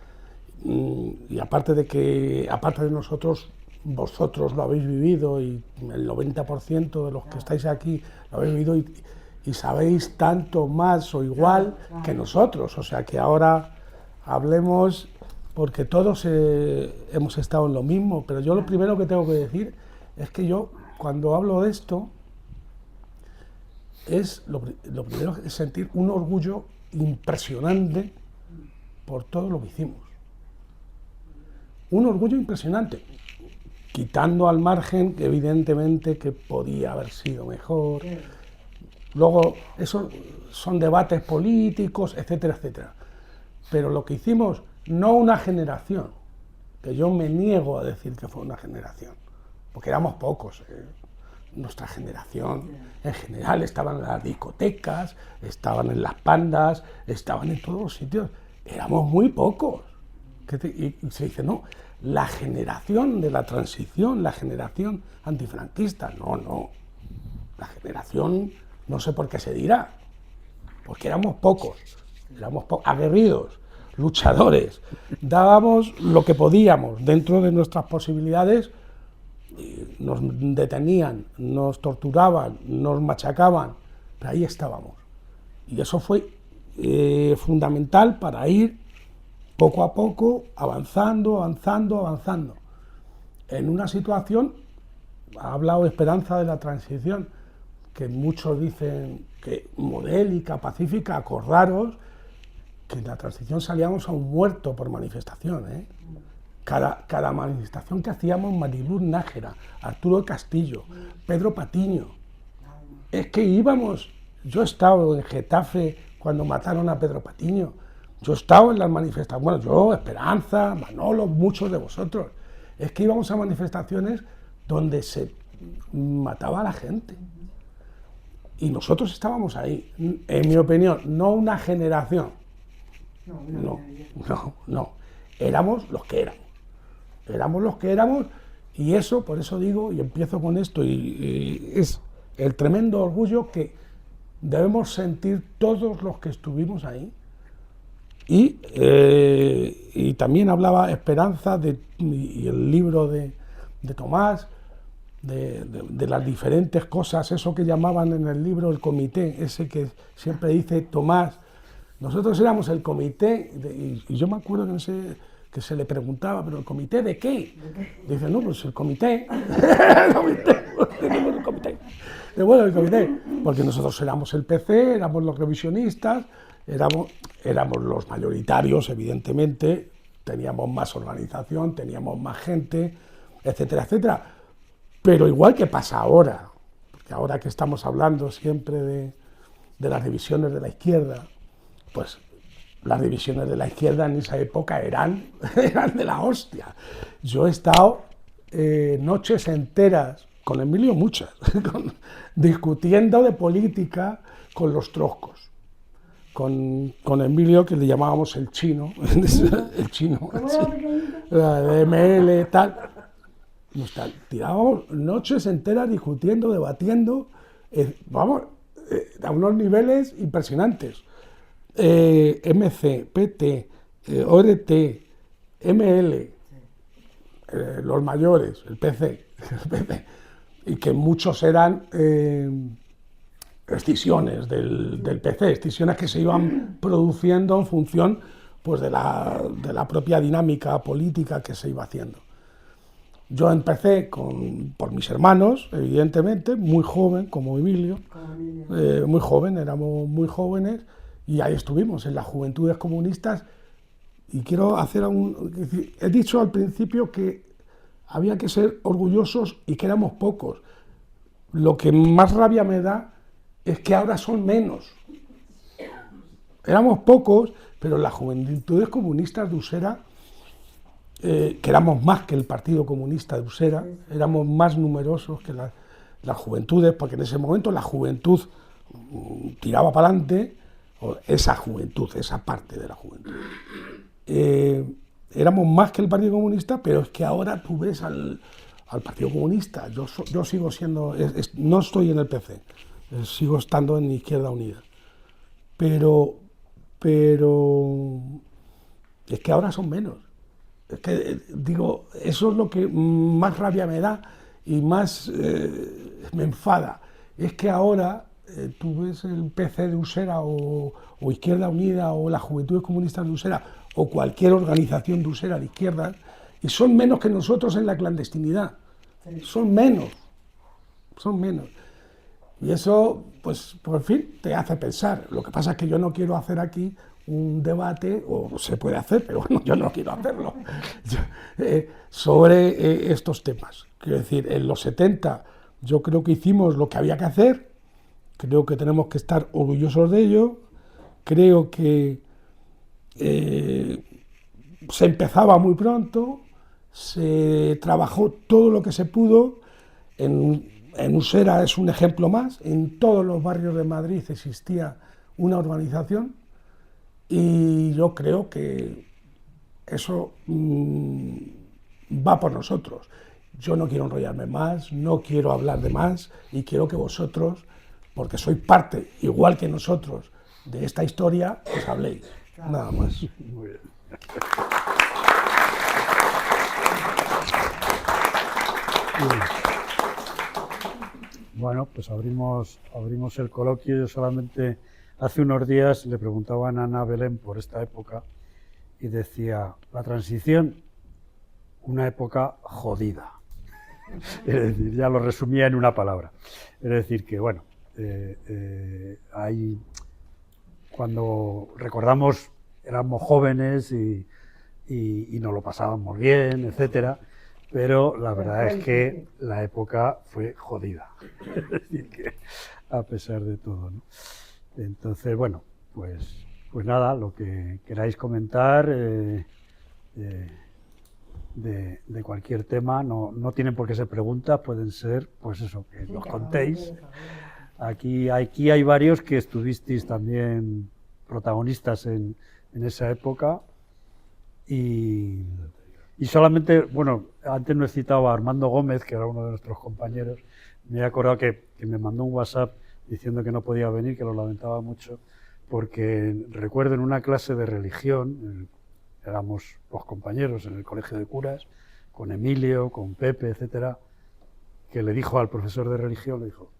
y aparte de nosotros, vosotros lo habéis vivido, y el 90% de los que estáis aquí lo habéis vivido, y sabéis tanto más o igual que nosotros, o sea que ahora hablemos, porque todos hemos estado en lo mismo, pero yo lo primero que tengo que decir es que yo, cuando hablo de esto, lo primero es sentir un orgullo impresionante por todo lo que hicimos. Un orgullo impresionante, quitando al margen que evidentemente que podía haber sido mejor. Luego, eso son debates políticos, etcétera, etcétera. Pero lo que hicimos, no una generación, que yo me niego a decir que fue una generación, porque éramos pocos. Nuestra generación, en general, estaban en las discotecas, estaban en las pandas, estaban en todos los sitios. Éramos muy pocos. Y se dice, no, la generación de la transición, la generación antifranquista. No. La generación, no sé por qué se dirá, porque éramos pocos, aguerridos, luchadores. Dábamos lo que podíamos dentro de nuestras posibilidades. Nos detenían, nos torturaban, nos machacaban, pero ahí estábamos. Y eso fue fundamental para ir poco a poco avanzando. En una situación, ha hablado Esperanza de la transición, que muchos dicen que modélica, pacífica, acordaros, que en la transición salíamos a un muerto por manifestación, ¿eh? Cada manifestación que hacíamos, Mariluz Nájera, Arturo Castillo, Pedro Patiño, es que íbamos. Yo he estado en Getafe cuando mataron a Pedro Patiño, yo he estado en las manifestaciones, bueno, yo, Esperanza, Manolo, muchos de vosotros, es que íbamos a manifestaciones donde se mataba a la gente. Y nosotros estábamos ahí, en mi opinión, no una generación, no, éramos los que éramos, y eso, por eso digo, y empiezo con esto, y es el tremendo orgullo que debemos sentir todos los que estuvimos ahí. Y también hablaba Esperanza y el libro de Tomás, de las diferentes cosas, eso que llamaban en el libro el comité, ese que siempre dice Tomás. Nosotros éramos el comité, y yo me acuerdo que se le preguntaba, ¿pero el comité de qué? Dice, no, pues el comité. el comité. Bueno, el comité, porque nosotros éramos el PC, éramos los revisionistas, éramos los mayoritarios, evidentemente, teníamos más organización, teníamos más gente, etcétera, etcétera. Pero igual que pasa ahora, porque ahora que estamos hablando siempre de las divisiones de la izquierda, pues las divisiones de la izquierda en esa época eran de la hostia. Yo he estado noches enteras, con Emilio muchas, discutiendo de política con los troscos. Con Emilio, que le llamábamos el chino, de ML, tal. Tirábamos noches enteras discutiendo, debatiendo, a unos niveles impresionantes. MC, PT, ORT, ML, los mayores, el PC, y que muchos eran escisiones del PC, escisiones que se iban produciendo en función, pues, de la propia dinámica política que se iba haciendo. Yo empecé por mis hermanos, evidentemente, muy joven, como Emilio, muy joven, éramos muy jóvenes, y ahí estuvimos, en las Juventudes Comunistas. Y quiero he dicho al principio que había que ser orgullosos y que éramos pocos. Lo que más rabia me da es que ahora son menos. Éramos pocos, pero las Juventudes Comunistas de Usera, que éramos más que el Partido Comunista de Usera, éramos más numerosos que las juventudes, porque en ese momento la juventud tiraba para adelante, esa juventud, esa parte de la juventud. Éramos más que el Partido Comunista, pero es que ahora tú ves al Partido Comunista. Yo sigo siendo, no estoy en el PC, sigo estando en Izquierda Unida, pero es que ahora son menos. Es que, digo, eso es lo que más rabia me da y más me enfada. Es que ahora tú ves el PC de Usera o Izquierda Unida o las Juventudes Comunistas de Usera o cualquier organización de Usera de izquierda, y son menos que nosotros en la clandestinidad. Son menos. Y eso, pues, por fin, te hace pensar. Lo que pasa es que yo no quiero hacer aquí un debate, o se puede hacer, pero bueno, yo no quiero hacerlo, sobre estos temas. Quiero decir, en los 70 yo creo que hicimos lo que había que hacer, creo que tenemos que estar orgullosos de ello, creo que se empezaba muy pronto, se trabajó todo lo que se pudo, en Usera es un ejemplo más, en todos los barrios de Madrid existía una organización y yo creo que eso va por nosotros. Yo no quiero enrollarme más, no quiero hablar de más y quiero que vosotros, porque sois parte, igual que nosotros, de esta historia, os habléis. Claro. Nada más. Muy bien. Bueno, pues abrimos el coloquio. Yo solamente hace unos días le preguntaban a Ana Belén por esta época y decía, la transición, una época jodida. Es decir, ya lo resumía en una palabra. Es decir, que bueno, hay, cuando recordamos, éramos jóvenes y nos lo pasábamos bien, etcétera, pero la verdad es que la época fue jodida. Es decir, que a pesar de todo, ¿no? Entonces, bueno, pues nada, lo que queráis comentar de cualquier tema, no tienen por qué ser preguntas, pueden ser, pues eso, que nos contéis. Aquí hay varios que estuvisteis también protagonistas en esa época y solamente, bueno, antes no he citado a Armando Gómez, que era uno de nuestros compañeros, me he acordado que me mandó un WhatsApp diciendo que no podía venir, que lo lamentaba mucho, porque recuerdo en una clase de religión, éramos los compañeros en el colegio de curas, con Emilio, con Pepe, etcétera, que le dijo al profesor de religión, le dijo,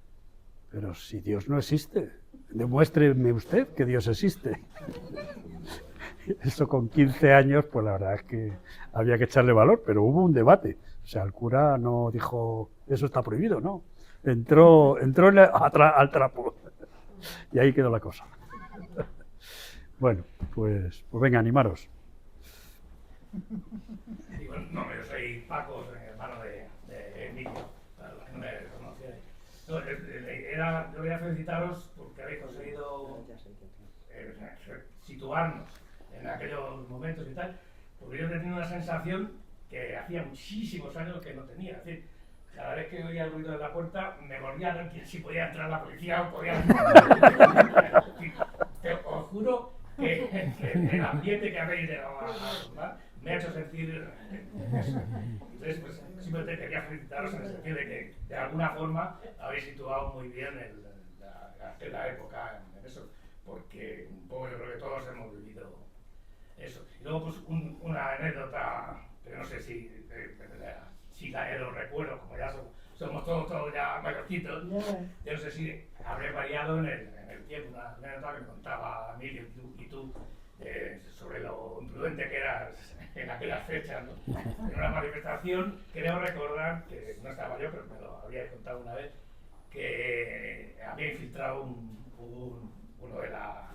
pero si Dios no existe, demuéstreme usted que Dios existe. Eso con 15 años, pues la verdad es que había que echarle valor, pero hubo un debate. O sea, el cura no dijo, eso está prohibido, no. Entró al trapo. Y ahí quedó la cosa. Bueno, pues venga, animaros. No, yo soy Paco, hermano de Emilio, para los que no me conocierais. No, yo quería felicitaros porque habéis conseguido situarnos en aquellos momentos y tal, porque yo tenía una sensación que hacía muchísimos años que no tenía. Es decir, cada vez que oía el ruido de la puerta me volvía a ver si podía entrar la policía o podía entrar. Os juro que el ambiente que habéis llegado a formar me ha hecho sentir eso. Entonces, pues simplemente quería felicitaros en el sentido de que de alguna forma habéis situado muy bien la época en eso, porque un poco yo creo que todos hemos vivido eso. Y luego, pues una anécdota, que no sé si lo recuerdo, como ya somos todos ya mayorcitos, yo no sé si habré variado en el tiempo. Una anécdota que me contaba Emilio y tú sobre lo imprudente que eras en aquellas fechas, ¿no? En una manifestación, creo recordar, que no estaba yo, pero me lo había contado una vez, que había infiltrado uno de la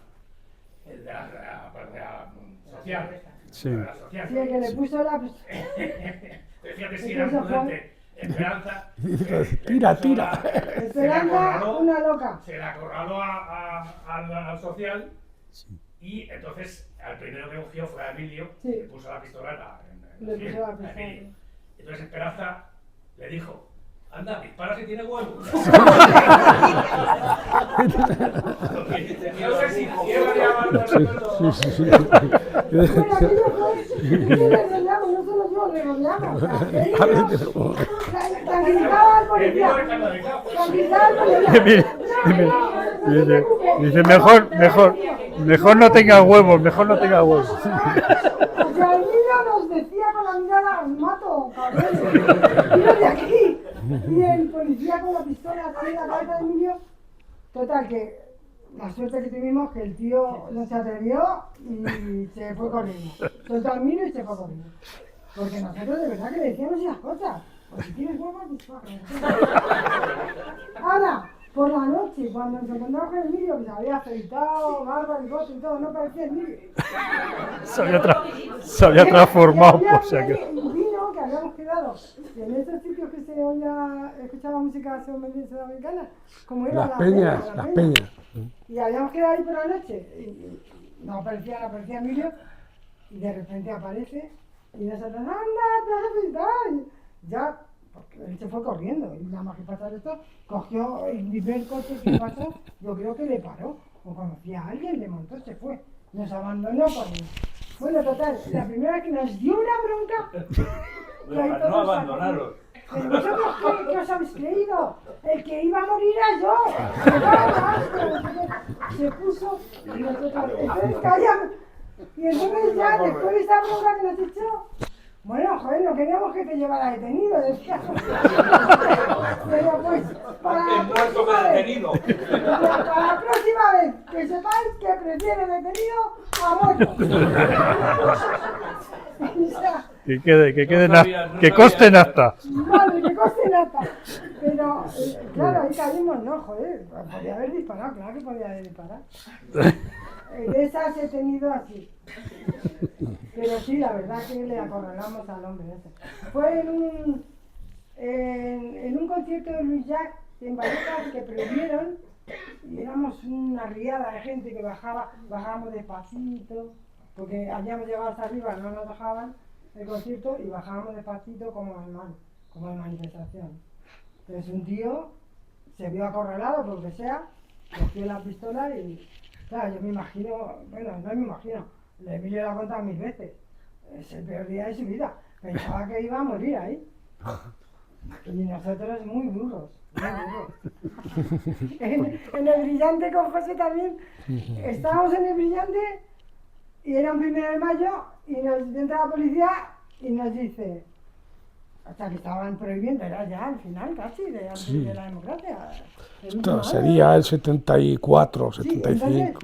social. Sí. Sí, el que le puso la... Decía que si era prudente, Esperanza. Tira. Esperanza, una loca. Se la acorraló al social. Sí. Y entonces, al primero que cogió fue a Emilio, sí. Le puso la pistola en la Emilio. Entonces Esperanza le dijo, anda, dispara si tiene huevos. No sé si quiero llamar a Sí. Bueno, aquello fue, le rodeamos, no solo yo, le rodeamos. Tranquilizaba al policía. Dice, mejor no tenga huevos, mejor no tenga huevos. O sea, el niño nos decía con la mirada, os mato, cabrón, iros de aquí. Y el policía con la pistola así en la cabeza de Emilio, total, que la suerte que tuvimos que el tío no se atrevió y se fue corriendo. Soltó al Milo y se fue corriendo. Porque nosotros de verdad que le decíamos esas cosas. Pues si tienes huevos, dispara. Ahora, por la noche, cuando nos encontramos con el Emilio, que se había afeitado, barba, bigote y todo, no parecía el Emilio. Se había transformado, Y había por si acaso. un vino que habíamos quedado en esos sitios que se oía, escuchaba música sudamericana, como era Las peñas, la las peña. peñas. Y habíamos quedado ahí por la noche y no aparecía Emilio y de repente aparece y nosotros, anda, te has afeitado. Y ya, porque él se fue corriendo y nada más que pasar esto, cogió el primer coche que pasó, yo creo que le paró o conocía a alguien, le montó, se fue, nos abandonó por mí. Bueno, total, la primera vez que nos dio una bronca. Bueno, para no abandonaros. Pero vosotros, ¿qué os habéis creído? El que iba a morir era yo. Se puso y nosotros, entonces callamos. Y entonces ya, después de esa bronca que nos echó, bueno, joder, no queríamos que te llevara detenido, decía. Pero pues, para la muerto próxima que vez, detenido. para la próxima vez, que sepáis que prefiere detenido a muerto. O sea, Que quede No sabía, no que sabía. conste en acta. vale, que coste nata. Pero, claro, ahí caímos, no, joder, podía haber disparado, claro que podía haber disparado. De esas he tenido así. Pero sí, la verdad que le acorralamos al hombre ese. Fue en un concierto de Luis Jacques en Vallecas que prohibieron y éramos una riada de gente que bajábamos despacito, porque habíamos llegado hasta arriba, no nos dejaban el concierto y bajábamos despacito como en manifestación. Entonces un tío se vio acorralado, por lo que sea, cogió la pistola y, claro, yo me imagino, bueno, no me imagino, el Emilio lo ha contado 1000 veces, es el peor día de su vida, pensaba que iba a morir ahí. Y nosotros muy duros, muy duros. En el Brillante con José también, estábamos en el Brillante y era un 1 de mayo y nos entra la policía y nos dice, o sea que estaban prohibiendo, era ya al final casi de la democracia. Esto sería el 74, Sí, 75.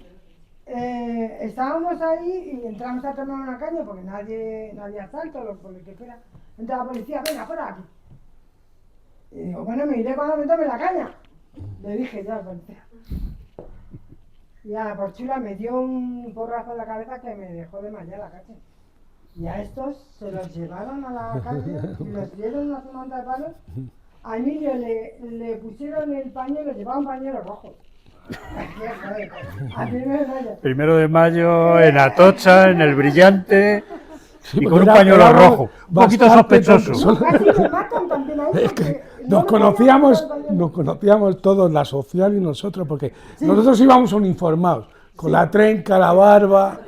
entonces, estábamos ahí y entramos a tomar una caña porque nadie asalto, por lo que fuera. Entra la policía, venga, fuera aquí. Y digo, bueno, me iré cuando me tome la caña. Le dije ya al policía. Y a la porchula me dio un porrazo en la cabeza que me dejó desmayada casi. Y a estos se los llevaron a la calle y los dieron una semana de palos. A Emilio le pusieron el pañuelo, llevaba un pañuelo rojo. A 1 de mayo. 1 de mayo en Atocha, en el Brillante, Sí, y porque con un era- pañuelo éramos rojo. Un poquito bastante sospechoso. tontos. Casi me matan también ahí. Es que porque nos no me conocíamos, podían poner el nos conocíamos todos, la social y nosotros, porque nosotros íbamos uniformados, con la trenca, la barba,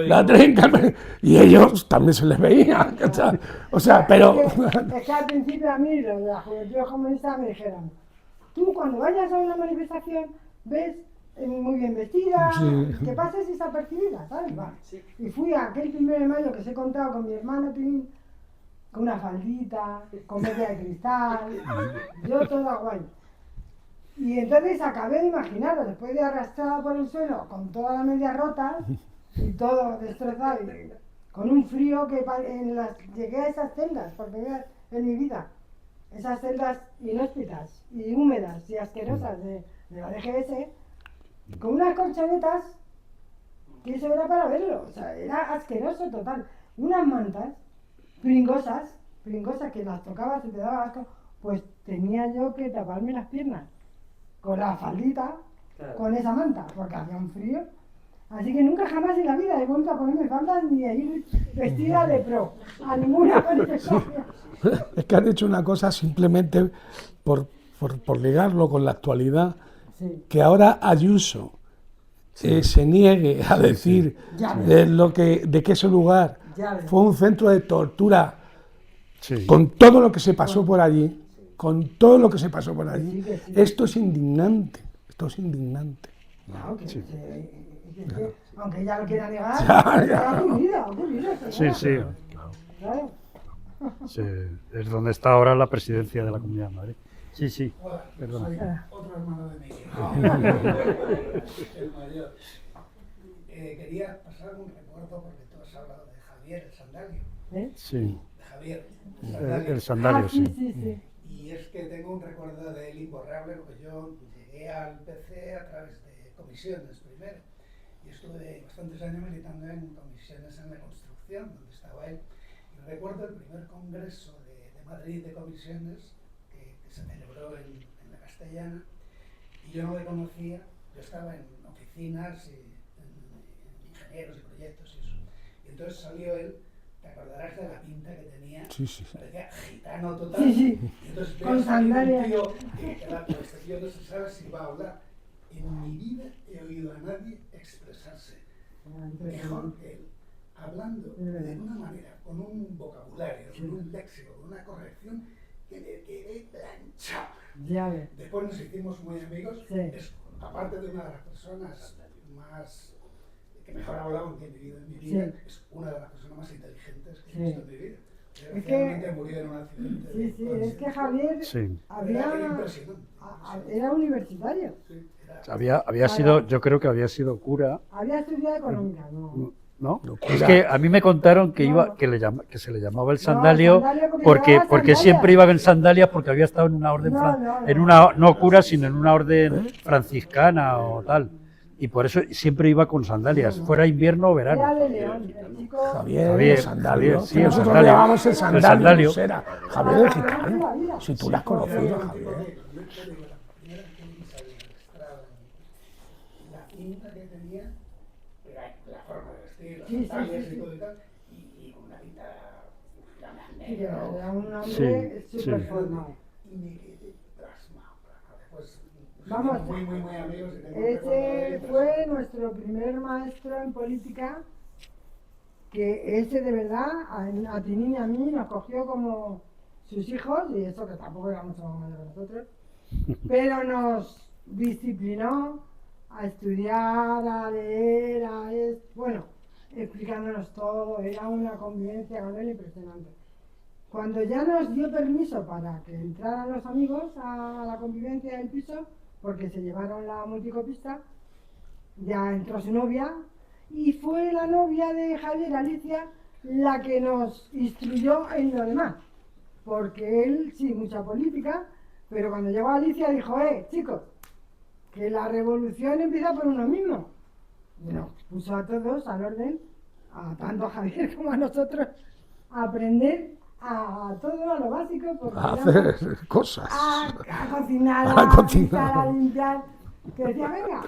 la trenca, y ellos también se les veía. O sea, pero Es que al principio a mí, los de la Juventud Comunista, me dijeron, tú cuando vayas a una manifestación, ves muy bien vestida, que pases desapercibida, ¿sabes? Va. Y fui a aquel 1 de mayo que os he contado con mi hermano Pim, con una faldita, con media de cristal, yo toda guay. Y entonces acabé de imaginarlo, después de arrastrado por el suelo, con toda la media rota y todo destrozado, y con un frío que llegué a esas celdas por primera vez en mi vida. Esas celdas inhóspitas y húmedas y asquerosas de la DGS, con unas colchonetas que eso era para verlo, o sea, era asqueroso total. Unas mantas pringosas que las tocabas y te daba asco, pues tenía yo que taparme las piernas con la faldita, con esa manta, porque hacía un frío. Así que nunca jamás en la vida he vuelto a ponerme faldas ni a ir vestida de pro, a ninguna manifestación. es que han hecho una cosa simplemente por ligarlo con la actualidad, Sí. que ahora Ayuso se niegue a decir Ya ves. de que ese lugar Ya ves. fue un centro de tortura, Sí. con todo lo que se pasó por allí, con todo lo que se pasó por allí. Que sí. Esto es indignante, esto es indignante. Claro, que aunque ella lo quiera negar, Ya. ha ocurrido, Sí, sí. Claro. Sí, es donde está ahora la presidencia de la Comunidad de Madrid. Sí, sí. Hola, Perdona. soy otro hermano de Miguel, el mayor. Quería pasar un recuerdo porque tú has hablado de Javier, el sandalio. Sí. De Javier, el El sandalio. sandario, Ah, sí, sí. sí, sí. Y es que tengo un recuerdo de él imborrable porque yo llegué al PC a través de comisiones primero. Y estuve bastantes años militando en comisiones en la construcción, donde estaba él. Y recuerdo el primer congreso de Madrid de comisiones que se celebró en la Castellana. Y yo no le conocía, yo estaba en oficinas y en ingenieros y proyectos y eso. Y entonces salió él, te acordarás de la pinta que tenía, Sí, sí. parecía gitano total. Sí, sí. Y entonces Con veo salir un sandalias. tío que era, pues, este tío no se sabe si va a hablar. En mi vida he oído a nadie expresarse mejor que él, hablando de una manera, con un vocabulario, con un léxico, con una corrección que me quedé planchado. Ya ves. Después nos hicimos muy amigos. Sí. Es, aparte de una de las personas más que mejor ha hablado que he vivido en mi vida, Sí. es una de las personas más inteligentes que Sí. he visto en mi vida. Es que- Desgraciadamente murió en un accidente. Sí, sí, es que Javier Sí. Era impresionante. era universitario. Sí, Había sido, yo creo que había sido cura, Había estudiado económica, ¿no? ¿no? No, Es cura. que a mí me contaron que No. iba, que se le llamaba el sandalio sandalio porque porque llevaba sandalias. siempre iba en sandalias porque había estado en una orden no cura, sino en una orden franciscana o tal. Y por eso siempre iba con sandalias, fuera invierno o Era verano. de León, el chico. Javier, el sandalio. Javier, sí, Que el nosotros sandalio. le llamamos el El sandalio. sandalio. Era Javier el gitano. Si tú lo has conocido, Javier. La pinta que tenía, la forma de vestir, las Sí, sí, sandalias sí, y todo y tal, y con una pinta Sí, que era un hombre Sí, súper sí. formado. y me quedé plasmado. Después, Vamos, muy amigos. Y tengo un recuerdo de ese él, fue nuestro primer maestro en política, que ese de verdad, a Tinín y a mí, nos cogió como sus hijos, y eso que tampoco éramos más mayores que nosotros, pero nos disciplinó a estudiar, a leer, bueno, explicándonos todo, era una convivencia con él impresionante. Cuando ya nos dio permiso para que entraran los amigos a la convivencia del piso, porque se llevaron la multicopista, ya entró su novia, y fue la novia de Javier, Alicia, la que nos instruyó en lo demás. Porque él, sí, mucha política, pero cuando llegó Alicia dijo, chicos, que la revolución empieza por uno mismo. Y nos puso a todos al orden, tanto a Javier como a nosotros, a aprender a todo, a lo básico, porque a éramos- hacer cosas. a cocinar, A a cocinar. limpiar, a limpiar. Que decía, venga,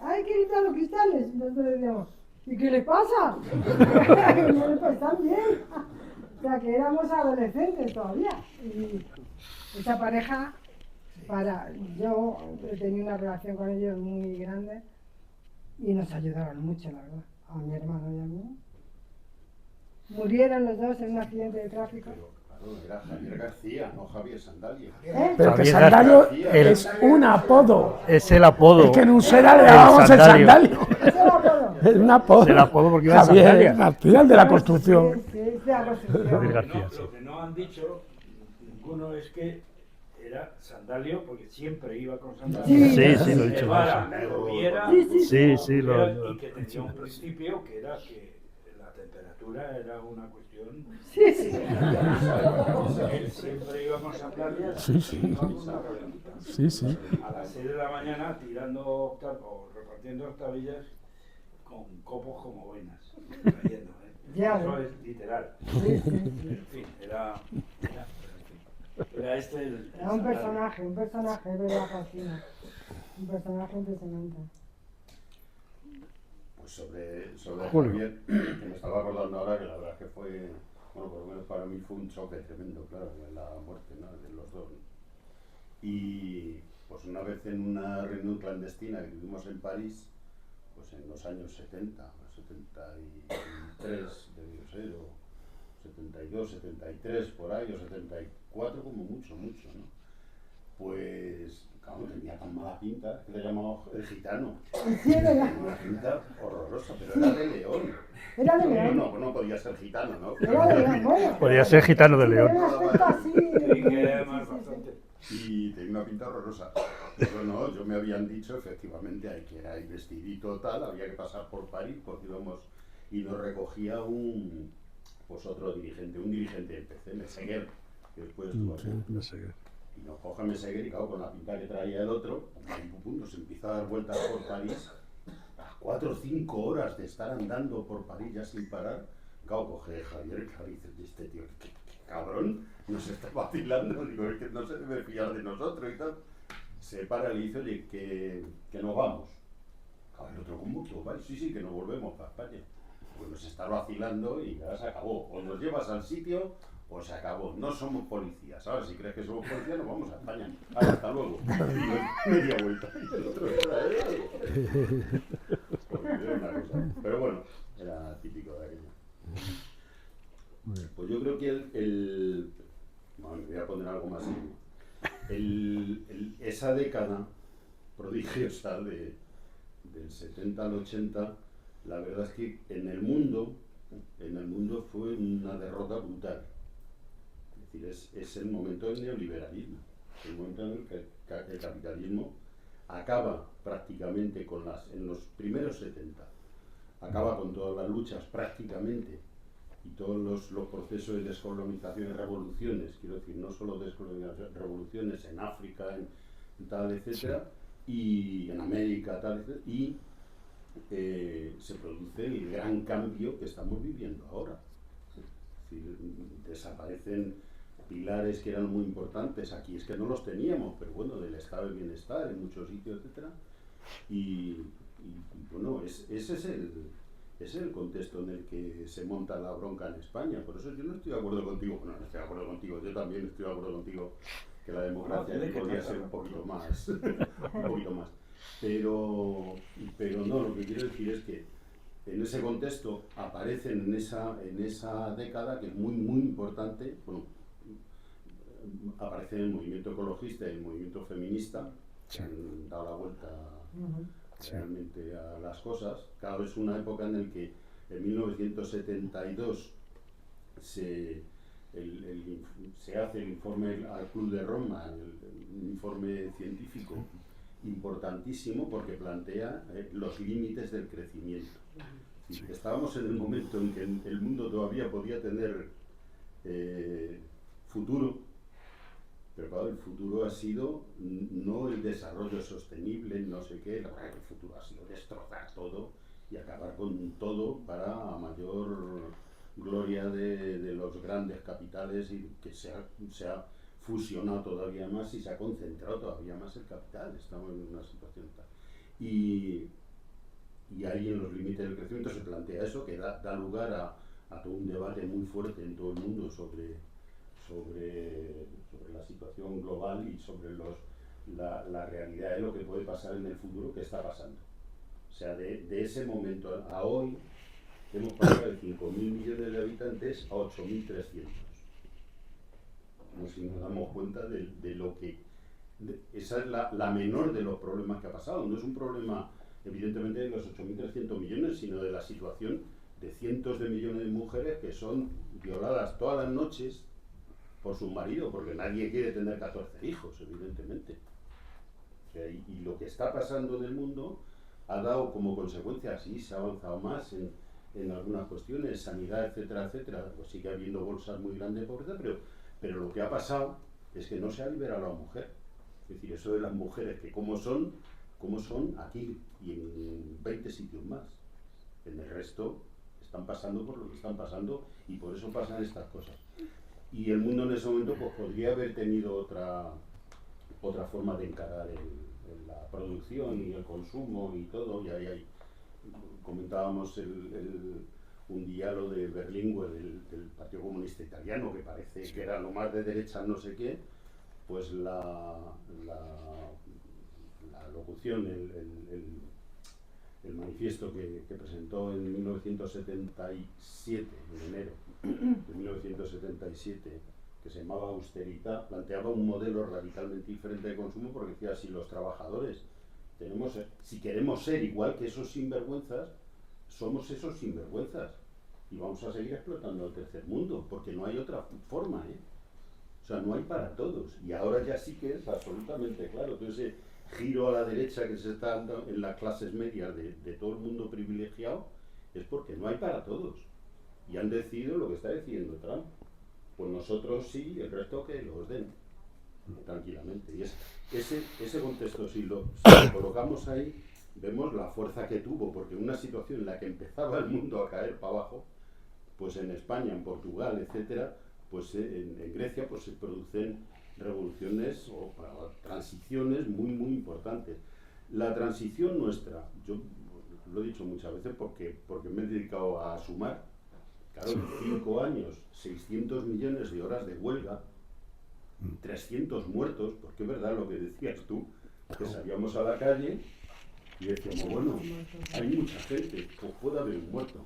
hay que limpiar los cristales. Y nosotros decíamos, ¿y qué les pasa? Y nosotros, pues están bien. O sea, que éramos adolescentes todavía. Y esa pareja, yo tenía una relación con ellos muy grande y nos ayudaron mucho, la verdad, a mi hermano y a mí. Murieron los dos en un accidente de tráfico. Claro, era Javier García, no Javier Sandalio. Pero que Javier sandalio García. es un apodo. Es el apodo. Es que en Usera le El llamamos el sandalio. sandalio. Ese era todo. Es un apodo. Es el apodo porque iba en Javier sandalias. García, el de la construcción. Sí, sí, de la construcción. Javier Lo García, sí. que no han dicho ninguno es que era sandalio porque siempre iba con sandalio. Sí, lo he dicho. Nevara, Sí. lloviera, Sí, sí, y que tenía un principio que era que la temperatura era una cuestión. Sí, sí. Él siempre iba con sandalias. Sí, sí. iba con una calentita. Sí, sí. A las 6 de la mañana tirando o repartiendo octavillas con copos como boinas. Cayendo, Ya Eso ves. es literal. Sí, sí, sí. En fin, era este el Era un sandalio. personaje de la cocina. Un personaje impresionante. Pues sobre Julio. Javier, que me estaba acordando ahora que la verdad es que fue, bueno, por lo menos para mí fue un choque tremendo, claro, la muerte, ¿no?, de los dos. Y pues una vez en una reunión clandestina que tuvimos en París, pues en los años 70, 73 debió ser, o 72, 73 por ahí, o 74 como mucho, ¿no? Pues, claro, tenía tan mala pinta que le llamaba el gitano. Sí, es verdad. Una pinta horrorosa, pero era de León. Era de León. No podía ser gitano, ¿no? Era de León, bueno. Podía ser gitano de León. Tenía un aspecto así. Sí, que además Sí, sí, sí. bastante. y tenía una pinta horrorosa. Pero no, yo me habían dicho, efectivamente, hay que ir ahí vestidito tal, había que pasar por París, porque íbamos, y nos recogía otro dirigente, un dirigente del PC, Meseguer, que después estuvo aquí. No sé qué. Y nos coge Meseguer y claro, con la pinta que traía el otro, nos empieza a dar vueltas por París, a 4 o 5 horas de estar andando por París ya sin parar. Claro, coge Javier, claro, y dice, este tío, ¿qué cabrón, nos está vacilando, digo, es que no se debe fiar de nosotros y tal. Se para y le dice, oye, que nos vamos. Claro, el otro, ¿cómo? Pues vale, sí, que nos volvemos para España. Pues nos está vacilando y ya se acabó. O nos llevas al sitio o se acabó. No somos policías, ¿sabes? Si crees que somos policías, nos vamos a España. Vale, hasta luego. Y media vuelta. Y el otro era una cosa. Pero bueno, era típico de aquello. Pues yo creo que bueno, me voy a poner algo más serio. Esa década prodigiosa del 70 al 80, la verdad es que en el mundo fue una derrota brutal. Es decir, es el momento del neoliberalismo, el momento en el que el capitalismo acaba prácticamente en los primeros 70, acaba con todas las luchas prácticamente y todos los procesos de descolonización y revoluciones, quiero decir, no solo descolonización, revoluciones en África, en tal, etcétera, y en América, tal, etcétera, y se produce el gran cambio que estamos viviendo ahora. Es decir, desaparecen pilares que eran muy importantes, aquí es que no los teníamos, pero bueno, del estado de bienestar en muchos sitios, etcétera, y bueno, ese es el contexto en el que se monta la bronca en España. Por eso yo no estoy de acuerdo contigo, bueno, no estoy de acuerdo contigo, yo también estoy de acuerdo contigo que la democracia podría ser un poquito más, pero no, lo que quiero decir es que en ese contexto aparecen en esa década, que es muy, muy importante, bueno, aparece el movimiento ecologista y el movimiento feminista, que han dado la vuelta realmente a las cosas. Claro, es una época en la que en 1972 se hace el informe al Club de Roma, un informe científico importantísimo porque plantea los límites del crecimiento. Estábamos en el momento en que el mundo todavía podía tener futuro, pero claro, el futuro ha sido no el desarrollo sostenible, no sé qué, la verdad que el futuro ha sido destrozar todo y acabar con todo para mayor gloria de los grandes capitales, y que se ha fusionado todavía más y se ha concentrado todavía más el capital. Estamos en una situación tal. Y ahí en los límites del crecimiento se plantea eso, que da lugar a todo un debate muy fuerte en todo el mundo sobre la situación global y sobre la realidad de lo que puede pasar en el futuro, que está pasando. O sea, de ese momento a hoy hemos pasado de 5.000 millones de habitantes a 8.300. Como si nos damos cuenta de lo que... esa es la menor de los problemas que ha pasado. No es un problema, evidentemente, de los 8.300 millones, sino de la situación de cientos de millones de mujeres que son violadas todas las noches por su marido, porque nadie quiere tener 14 hijos, evidentemente. O sea, y lo que está pasando en el mundo ha dado como consecuencia, sí, se ha avanzado más en algunas cuestiones, sanidad, etcétera, etcétera. Pues sigue habiendo bolsas muy grandes de pobreza, pero lo que ha pasado es que no se ha liberado a la mujer. Es decir, eso de las mujeres, que cómo son aquí y en 20 sitios más. En el resto están pasando por lo que están pasando y por eso pasan estas cosas. Y el mundo en ese momento pues podría haber tenido otra forma de encarar la producción y el consumo y todo. Y ahí comentábamos un diálogo de Berlinguer del Partido Comunista Italiano, que parece que era lo más de derecha no sé qué, pues la locución, el manifiesto que presentó en 1977, en enero de 1977, que se llamaba Austeridad, planteaba un modelo radicalmente diferente de consumo, porque decía, si los trabajadores si queremos ser igual que esos sinvergüenzas, somos esos sinvergüenzas y vamos a seguir explotando el tercer mundo, porque no hay otra forma, ¿eh? O sea, no hay para todos. Y ahora ya sí que es absolutamente claro. Todo ese giro a la derecha que se está dando en las clases medias de todo el mundo privilegiado es porque no hay para todos. Y han decidido lo que está decidiendo Trump. Pues nosotros sí, el resto que los den tranquilamente. Y ese contexto, si lo colocamos ahí, vemos la fuerza que tuvo, porque en una situación en la que empezaba el mundo a caer para abajo, pues en España, en Portugal, etcétera, pues en Grecia pues se producen revoluciones o transiciones muy importantes. La transición nuestra, yo lo he dicho muchas veces porque me he dedicado a sumar, claro, en 5 años, 600 millones de horas de huelga, 300 muertos, porque es verdad lo que decías tú, que salíamos a la calle y decíamos, bueno, hay mucha gente, pues puede haber un muerto,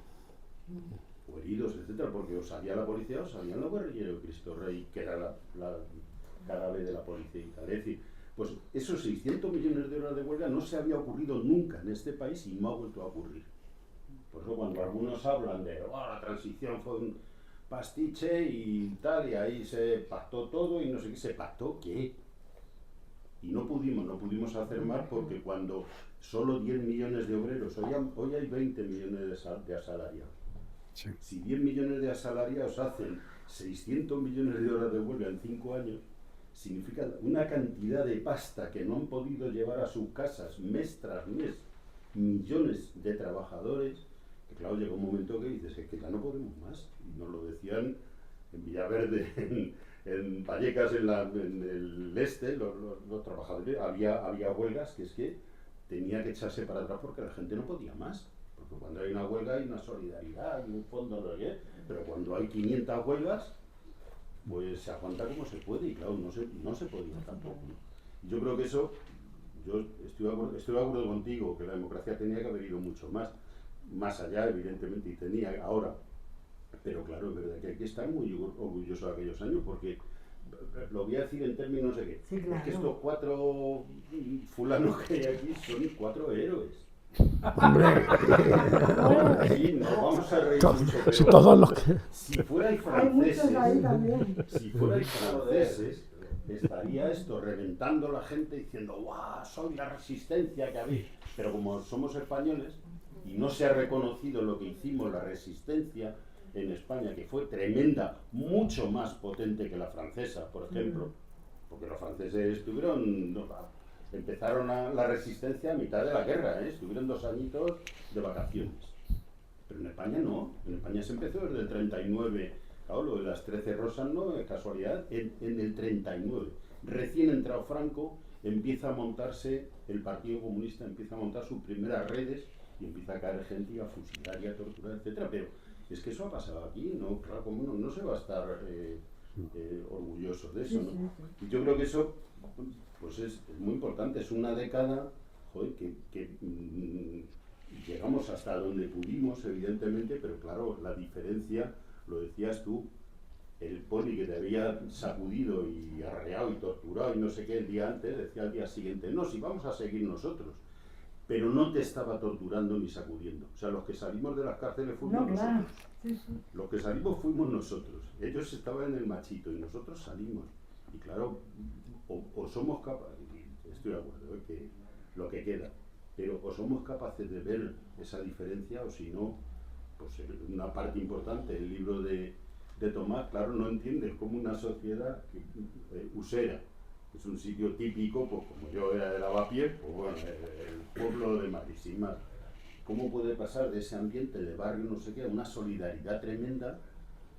o heridos, etcétera, porque o salía la policía o salían los guerrilleros de Cristo Rey, que era la cara B de la policía y tal. Es decir, pues esos 600 millones de horas de huelga no se había ocurrido nunca en este país y no ha vuelto a ocurrir. Por eso cuando algunos hablan de la transición fue un pastiche y tal, y ahí se pactó todo y no sé qué, ¿se pactó qué? Y no pudimos hacer más porque cuando solo 10 millones de obreros, hoy hay 20 millones de asalariados. Sí. Si 10 millones de asalariados hacen 600 millones de horas de huelga en 5 años, significa una cantidad de pasta que no han podido llevar a sus casas mes tras mes, millones de trabajadores, que claro, llega un momento que dices, es que ya no podemos más. Y nos lo decían en Villaverde, en Vallecas, en el este, los trabajadores, había huelgas que es que tenía que echarse para atrás porque la gente no podía más. Porque cuando hay una huelga hay una solidaridad, hay un fondo, no sé qué, pero cuando hay 500 huelgas, pues se aguanta como se puede y claro, no se podía tampoco. Yo creo que eso, yo estoy de acuerdo contigo, que la democracia tenía que haber ido mucho más allá, evidentemente, y tenía ahora. Pero claro, es verdad que hay que estar muy orgulloso de aquellos años, porque lo voy a decir en términos de que, Sí, claro. es que estos 4 fulanos que hay aquí son 4 héroes. Hombre, Sí, nos vamos a reír mucho, si pero todos los que... si fuerais Hay muchos ahí franceses, también. si fuerais franceses, estaría esto reventando la gente diciendo, ¡guau! Soy la resistencia que habéis. Pero como somos españoles y no se ha reconocido lo que hicimos, la resistencia en España, que fue tremenda, mucho más potente que la francesa, por ejemplo, porque los franceses empezaron la resistencia a mitad de la guerra, estuvieron 2 añitos de vacaciones. Pero en España no, en España se empezó desde el 39, claro, lo de las 13 rosas no es casualidad, en el 39. Recién entrado Franco, empieza a montarse, el Partido Comunista empieza a montar sus primeras redes y empieza a caer gente y a fusilar y a torturar, etcétera. Pero es que eso ha pasado aquí, ¿no? Claro, como no se va a estar orgulloso de eso, ¿no? Y yo creo que eso pues es muy importante, es una década, joder, que llegamos hasta donde pudimos, evidentemente, pero claro, la diferencia, lo decías tú, el poli que te había sacudido y arreado y torturado y no sé qué el día antes, decía al día siguiente, no, si vamos a seguir nosotros, pero no te estaba torturando ni sacudiendo. O sea, los que salimos de las cárceles fuimos nosotros. Sí, sí. Los que salimos fuimos nosotros. Ellos estaban en el machito y nosotros salimos. Y claro, o somos capaces, estoy de acuerdo, que lo que queda, pero o somos capaces de ver esa diferencia o si no, pues una parte importante, el libro de Tomás, claro, no entiendes cómo una sociedad usera, es un sitio típico, pues como yo era de Lavapiés, pues bueno, el pueblo de Madrid, sin más. ¿Cómo puede pasar de ese ambiente de barrio, no sé qué, a una solidaridad tremenda,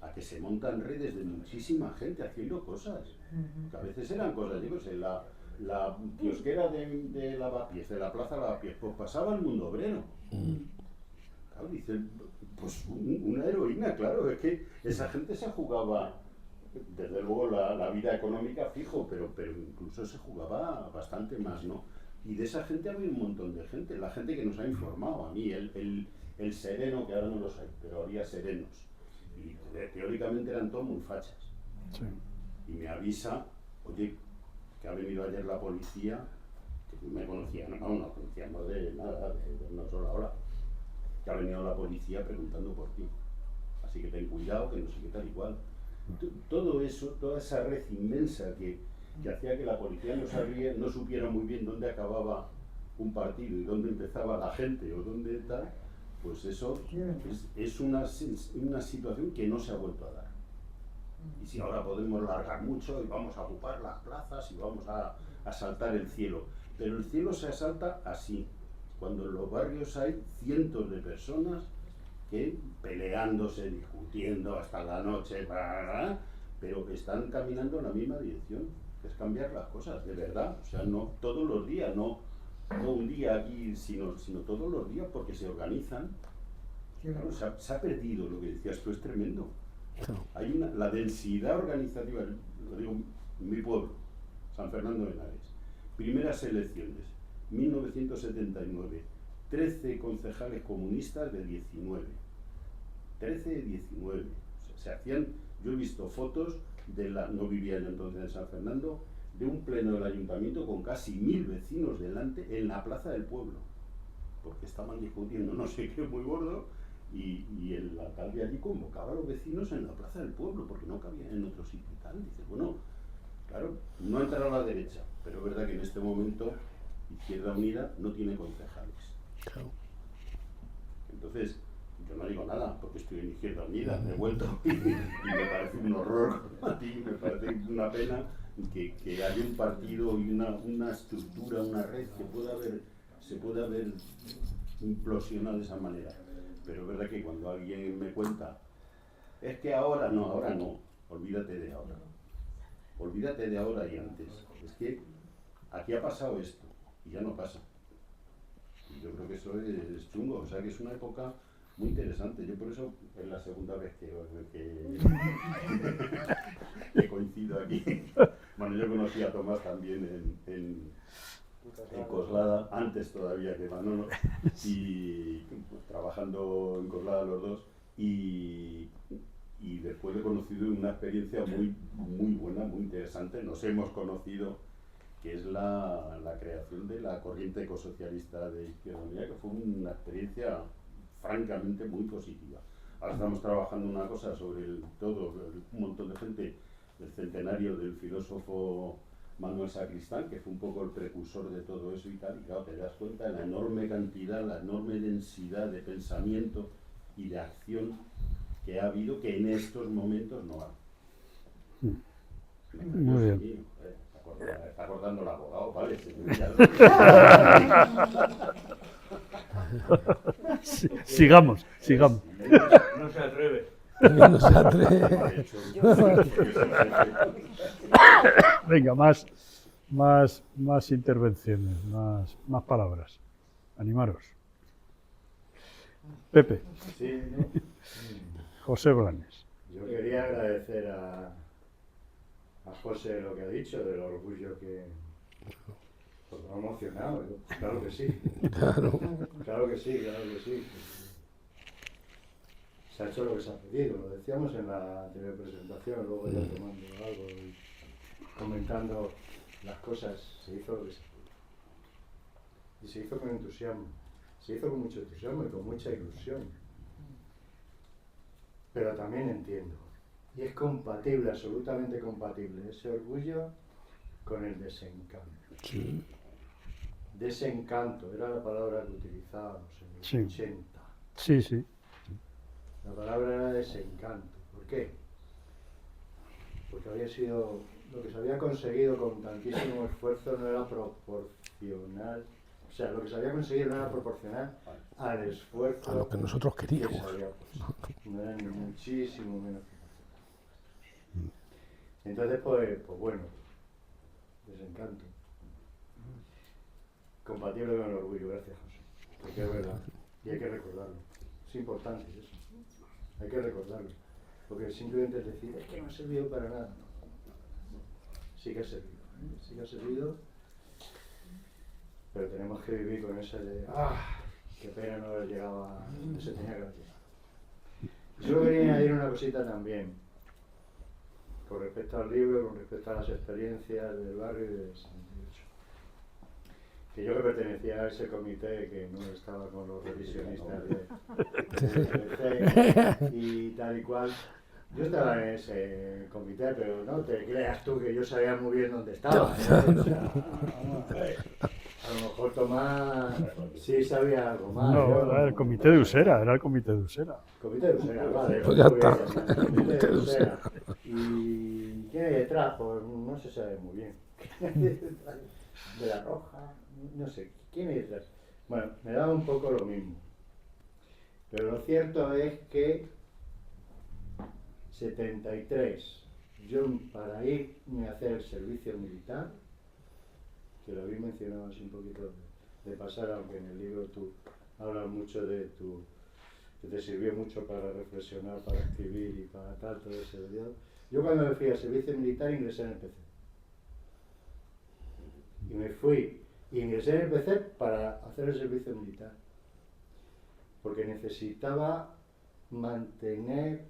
a que se montan redes de muchísima gente haciendo cosas? Que a veces eran cosas, yo sé, la kiosquera de Lavapiés, de la plaza Lavapiés, pues pasaba al mundo obrero. Claro, dicen, pues una heroína, claro, es que esa gente se jugaba, desde luego la vida económica fijo, pero incluso se jugaba bastante más, ¿no? Y de esa gente había un montón de gente, la gente que nos ha informado, a mí, el sereno, que ahora no los hay, pero había serenos, y teóricamente eran todos muy fachas. Sí. Y me avisa, oye, que ha venido ayer la policía, que me conocía, no conocíamos de nada, de una sola hora, que ha venido la policía preguntando por ti. Así que ten cuidado, que no sé qué tal igual. Todo eso, toda esa red inmensa que hacía que la policía no supiera muy bien dónde acababa un partido y dónde empezaba la gente o dónde tal, pues eso es una situación que no se ha vuelto a dar. Y si ahora podemos largar mucho y vamos a ocupar las plazas y vamos a asaltar el cielo, pero el cielo se asalta así, cuando en los barrios hay cientos de personas que peleándose, discutiendo hasta la noche, pero que están caminando en la misma dirección, que es cambiar las cosas, de verdad, o sea, no todos los días, no un día aquí, sino todos los días, porque se organizan. Claro, se ha perdido, lo que decías tú, es tremendo. Hay la densidad organizativa, lo digo, en mi pueblo, San Fernando de Henares, primeras elecciones, 1979, 13 concejales comunistas de 19. 13 de 19. O sea, se hacían, yo he visto fotos no vivía yo entonces en San Fernando, de un pleno del ayuntamiento con casi 1000 vecinos delante en la plaza del pueblo, porque estaban discutiendo no sé qué muy gordo, y el alcalde allí convocaba a los vecinos en la plaza del pueblo, porque no cabían en otro sitio y tal. Dice, bueno, claro, no entrará a la derecha, pero es verdad que en este momento Izquierda Unida no tiene concejales. Claro. Entonces, yo no digo nada, porque estoy en Izquierda Unida, me he vuelto, y me parece un horror a ti, me parece una pena que haya un partido y una estructura, una red que se pueda haber implosionado de esa manera. Pero es verdad que cuando alguien me cuenta, es que ahora no, olvídate de ahora. Olvídate de ahora y antes. Es que aquí ha pasado esto y ya no pasa. Y yo creo que eso es chungo, o sea que es una época muy interesante. Yo por eso es la segunda vez que coincido aquí. Bueno, yo conocí a Tomás también en Coslada, antes todavía que Manolo, y pues, trabajando en Coslada los dos, y después he conocido una experiencia muy buena, muy interesante. Nos hemos conocido, que es la creación de la corriente ecosocialista de Izquierda Unida, que fue una experiencia francamente muy positiva. Ahora estamos trabajando una cosa sobre un montón de gente, el centenario del filósofo Manuel Sacristán, que fue un poco el precursor de todo eso y tal, y claro, te das cuenta de la enorme cantidad, la enorme densidad de pensamiento y de acción que ha habido, que en estos momentos no hay. Muy bien. Está acordando el abogado, ¿vale? Sigamos. No se atreve. No se atreve. Venga, más intervenciones, más palabras. Animaros. Pepe. Sí, ¿no? José Blanes. Yo quería agradecer a José lo que ha dicho, del orgullo que... Pues me ha emocionado, claro que sí. Claro que sí. Se ha hecho lo que se ha pedido, lo decíamos en la anterior presentación, luego ya tomando algo y comentando las cosas, se hizo lo que se pudo. Y se hizo con entusiasmo, se hizo con mucho entusiasmo y con mucha ilusión. Pero también entiendo, y es compatible, absolutamente compatible, ese orgullo con el desencanto. Sí. Desencanto, era la palabra que utilizábamos en los 80. Sí. La palabra era desencanto. ¿Por qué? Porque había sido, lo que se había conseguido con tantísimo esfuerzo no era proporcional, o sea, lo que se había conseguido no era proporcional al esfuerzo A lo que nosotros queríamos. que se había puesto. No era ni muchísimo menos proporcional. Entonces, pues bueno, desencanto. Compatible con el orgullo, gracias José. Porque es verdad, y hay que recordarlo. Es importante eso. Hay que recordarlo. Porque simplemente es decir, es que no ha servido para nada. Sí que ha servido. Sí que ha servido. Pero tenemos que vivir con ese de, qué pena no haber llegado a donde se tenía que haber llegado. Yo quería añadir una cosita también. Con respecto al libro, con respecto a las experiencias del barrio y de 68. Que yo que pertenecía a ese comité que no estaba con los revisionistas de y tal y cual, Yo estaba en ese comité, pero no te creas tú que yo sabía muy bien dónde estaba. O sea, a lo mejor Tomás sí sabía algo más. No, yo era el comité de Usera, era el comité de Usera. Comité de Usera, vale. Pues ya muy está. bien, el comité de Usera. ¿Y quién hay detrás? Pues no se sabe muy bien. De la Roja, no sé, ¿quién hay detrás? Bueno, me daba un poco lo mismo. Pero lo cierto es que 73, yo para irme a hacer el servicio militar, que lo habéis mencionado así un poquito de pasar, aunque en el libro tú hablas mucho de que te sirvió mucho para reflexionar, para escribir y para tal, todo ese periodo. Yo cuando me fui al servicio militar ingresé en el PC. Y me fui, ingresé en el PC para hacer el servicio militar. Porque necesitaba mantener,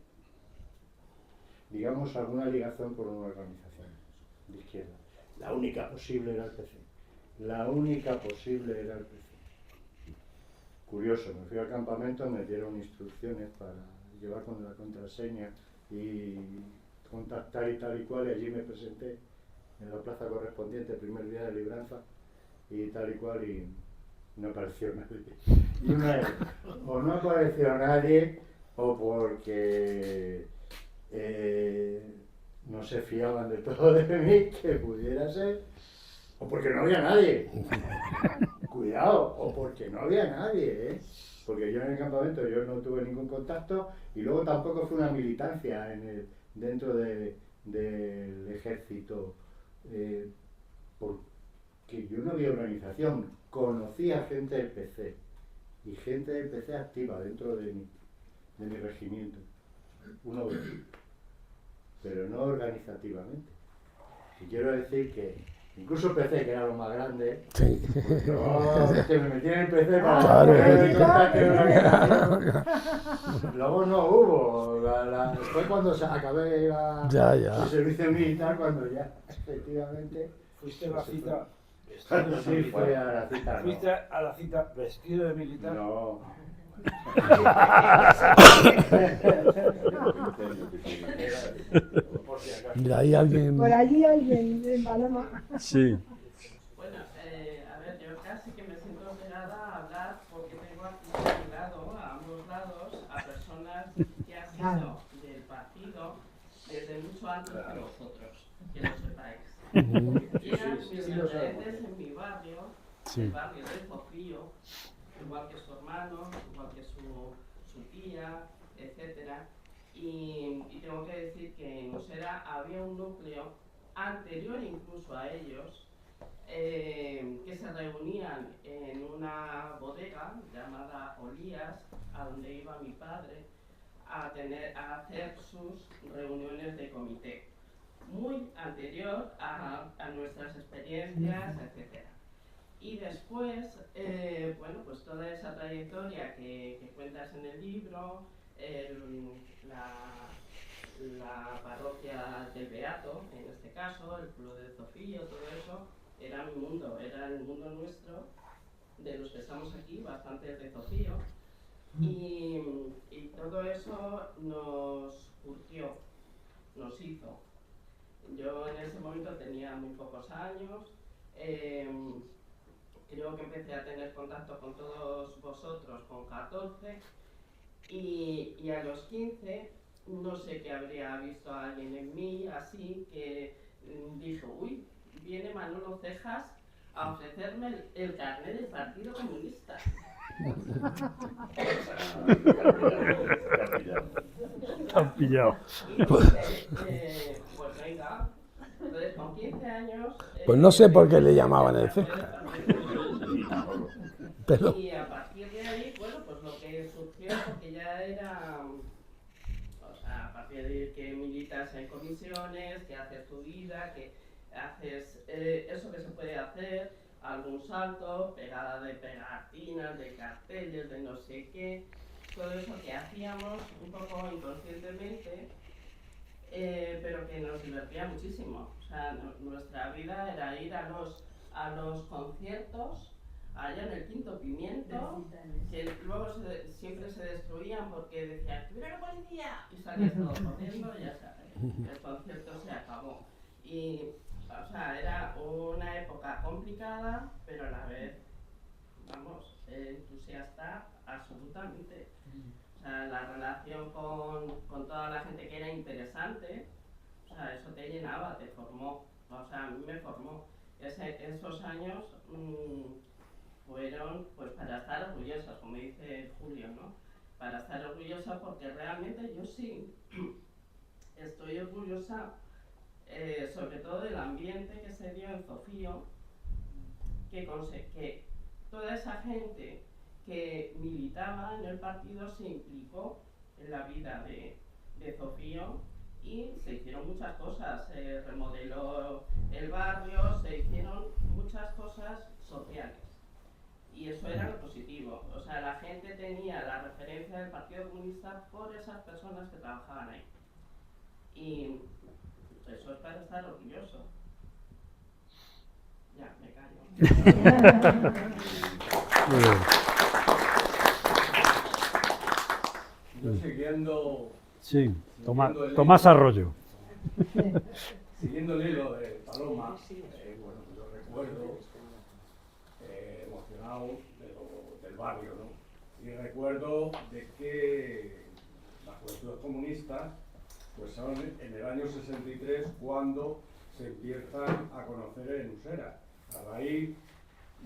digamos, alguna ligación con una organización de izquierda. La única posible era el PC. La única posible era el PC. Curioso, me fui al campamento, me dieron instrucciones para llevar con la contraseña y contactar y tal y cual, y allí me presenté en la plaza correspondiente, el primer día de libranza, y tal y cual, y no apareció nadie. Y o no apareció nadie, o porque no se fiaban de todo de mí, que pudiera ser, o porque no había nadie. Cuidado, o porque no había nadie, ¿eh? Porque yo en el campamento yo no tuve ningún contacto, y luego tampoco fue una militancia dentro del ejército, porque yo no había organización. Conocía gente del PC, y gente del PC activa dentro de mi regimiento, uno de ellos, pero no organizativamente. Y quiero decir que incluso el PC, que era lo más grande, Sí. que me metí en el PC para Claro. Luego no hubo. Fue cuando acabé Ya. el servicio militar, cuando ya, efectivamente. Fuiste a la cita Sí, fue a la cita. no. Fuiste a la cita vestido de militar. No. Por si acaso. Mira, hay alguien. Por allí alguien en Paloma. Sí. Bueno, a ver, yo casi que me siento obligada a hablar porque tengo aquí a mi lado, a ambos lados, a personas que han sido del partido desde mucho antes que vosotros, que lo sepáis. Y eran mis referentes en mi barrio, el barrio de Zofío, igual que su hermano, igual que su tía, etcétera. Y tengo que decir que en Usera había un núcleo anterior incluso a ellos, que se reunían en una bodega llamada Olías, a donde iba mi padre a hacer sus reuniones de comité, muy anterior a nuestras experiencias, etc. Y después, bueno, pues toda esa trayectoria que cuentas en el libro, la parroquia del Beato, en este caso, el Club de Zofío, todo eso, era mi mundo, era el mundo nuestro, de los que estamos aquí, bastantes de Zofío, y todo eso nos curtió, nos hizo. Yo en ese momento tenía muy pocos años, creo que empecé a tener contacto con todos vosotros con 14, y a los 15, no sé qué habría visto a alguien en mí, así que dije, uy, viene Manolo Cejas a ofrecerme el carnet del Partido Comunista. Te han pillado. Y dije, pues venga, entonces con 15 años... Pues no sé por qué le llamaban el Cejas. Pero Y a partir de ahí, bueno, pues lo que surgió, porque ya era, o sea, a partir de que militas en comisiones, que haces tu vida, que haces eso que se puede hacer, algún salto, pegada de pegatinas, de carteles, de no sé qué, todo eso que hacíamos un poco inconscientemente, pero que nos divertía muchísimo. O sea, nuestra vida era ir a los conciertos, allá en el Quinto Pimiento, que luego siempre se destruían porque decían ¡que viene la policía! Y salían todos corriendo y ya sabes, el concierto se acabó. Y, o sea, era una época complicada, pero a la vez, vamos, entusiasta absolutamente. O sea, la relación con toda la gente que era interesante, o sea, eso te llenaba, te formó. O sea, a mí me formó. Esos años fueron pues para estar orgullosos, como dice Julio, ¿no? Para estar orgullosa porque realmente yo sí estoy orgullosa, sobre todo del ambiente que se dio en Zofío, que toda esa gente que militaba en el partido se implicó en la vida de Zofío y se hicieron muchas cosas, se remodeló el barrio, se hicieron muchas cosas sociales y eso era lo positivo. O sea, la gente tenía la referencia del Partido Comunista por esas personas que trabajaban ahí y eso es para estar orgulloso. Ya, me callo. Yo siguiendo... Sí, Tomás Arroyo. Siguiendo el hilo de Paloma, bueno, yo recuerdo emocionado del barrio, ¿no? Y recuerdo de que las juventudes comunistas pues son en el año 63 cuando se empiezan a conocer en Usera, a raíz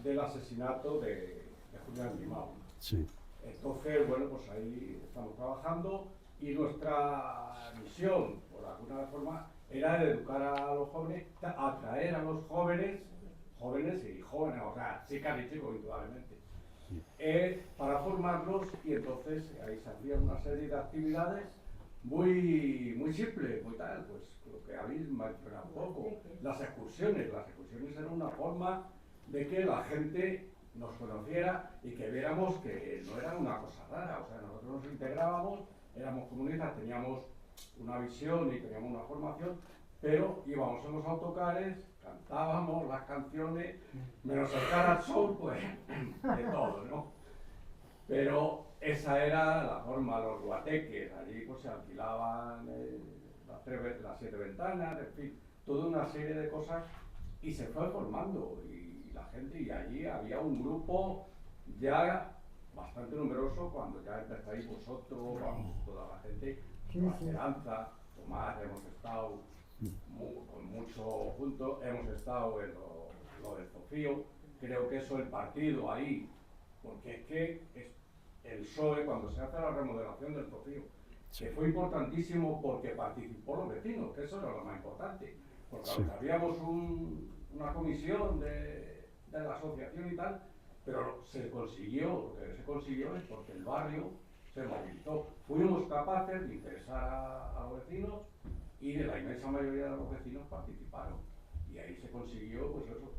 del asesinato de Julián Grimau. Sí. Entonces, bueno, pues ahí estamos trabajando y nuestra misión, por alguna forma, era educar a los jóvenes, atraer a los jóvenes y jóvenes, o sea, chicas y chicos, indudablemente, para formarlos y entonces ahí se hacía una serie de actividades muy simples, muy tal, pues lo que habéis mencionado un poco, las excursiones eran una forma de que la gente nos conociera y que viéramos que no era una cosa rara, o sea, nosotros nos integrábamos, éramos comunistas, teníamos una visión y teníamos una formación, pero íbamos en los autocares, cantábamos las canciones, menos el Cara al Sol, pues, de todo, ¿no? Pero esa era la forma, los guateques, allí pues se alquilaban las 7 ventanas, en fin, toda una serie de cosas y se fue formando y la gente, y allí había un grupo ya bastante numeroso cuando ya empezáis vosotros, vamos, toda la gente, la Esperanza, Tomás, hemos estado con mucho juntos, hemos estado en lo del Zofío, creo que eso el partido ahí, porque es que el PSOE, cuando se hace la remodelación del Zofío, que fue importantísimo porque participó los vecinos, que eso era lo más importante, porque habíamos una comisión de la asociación y tal, pero se consiguió, lo que se consiguió es porque el barrio se movilizó. Fuimos capaces de interesar a los vecinos y de la inmensa mayoría de los vecinos participaron. Y ahí se consiguió, pues eso.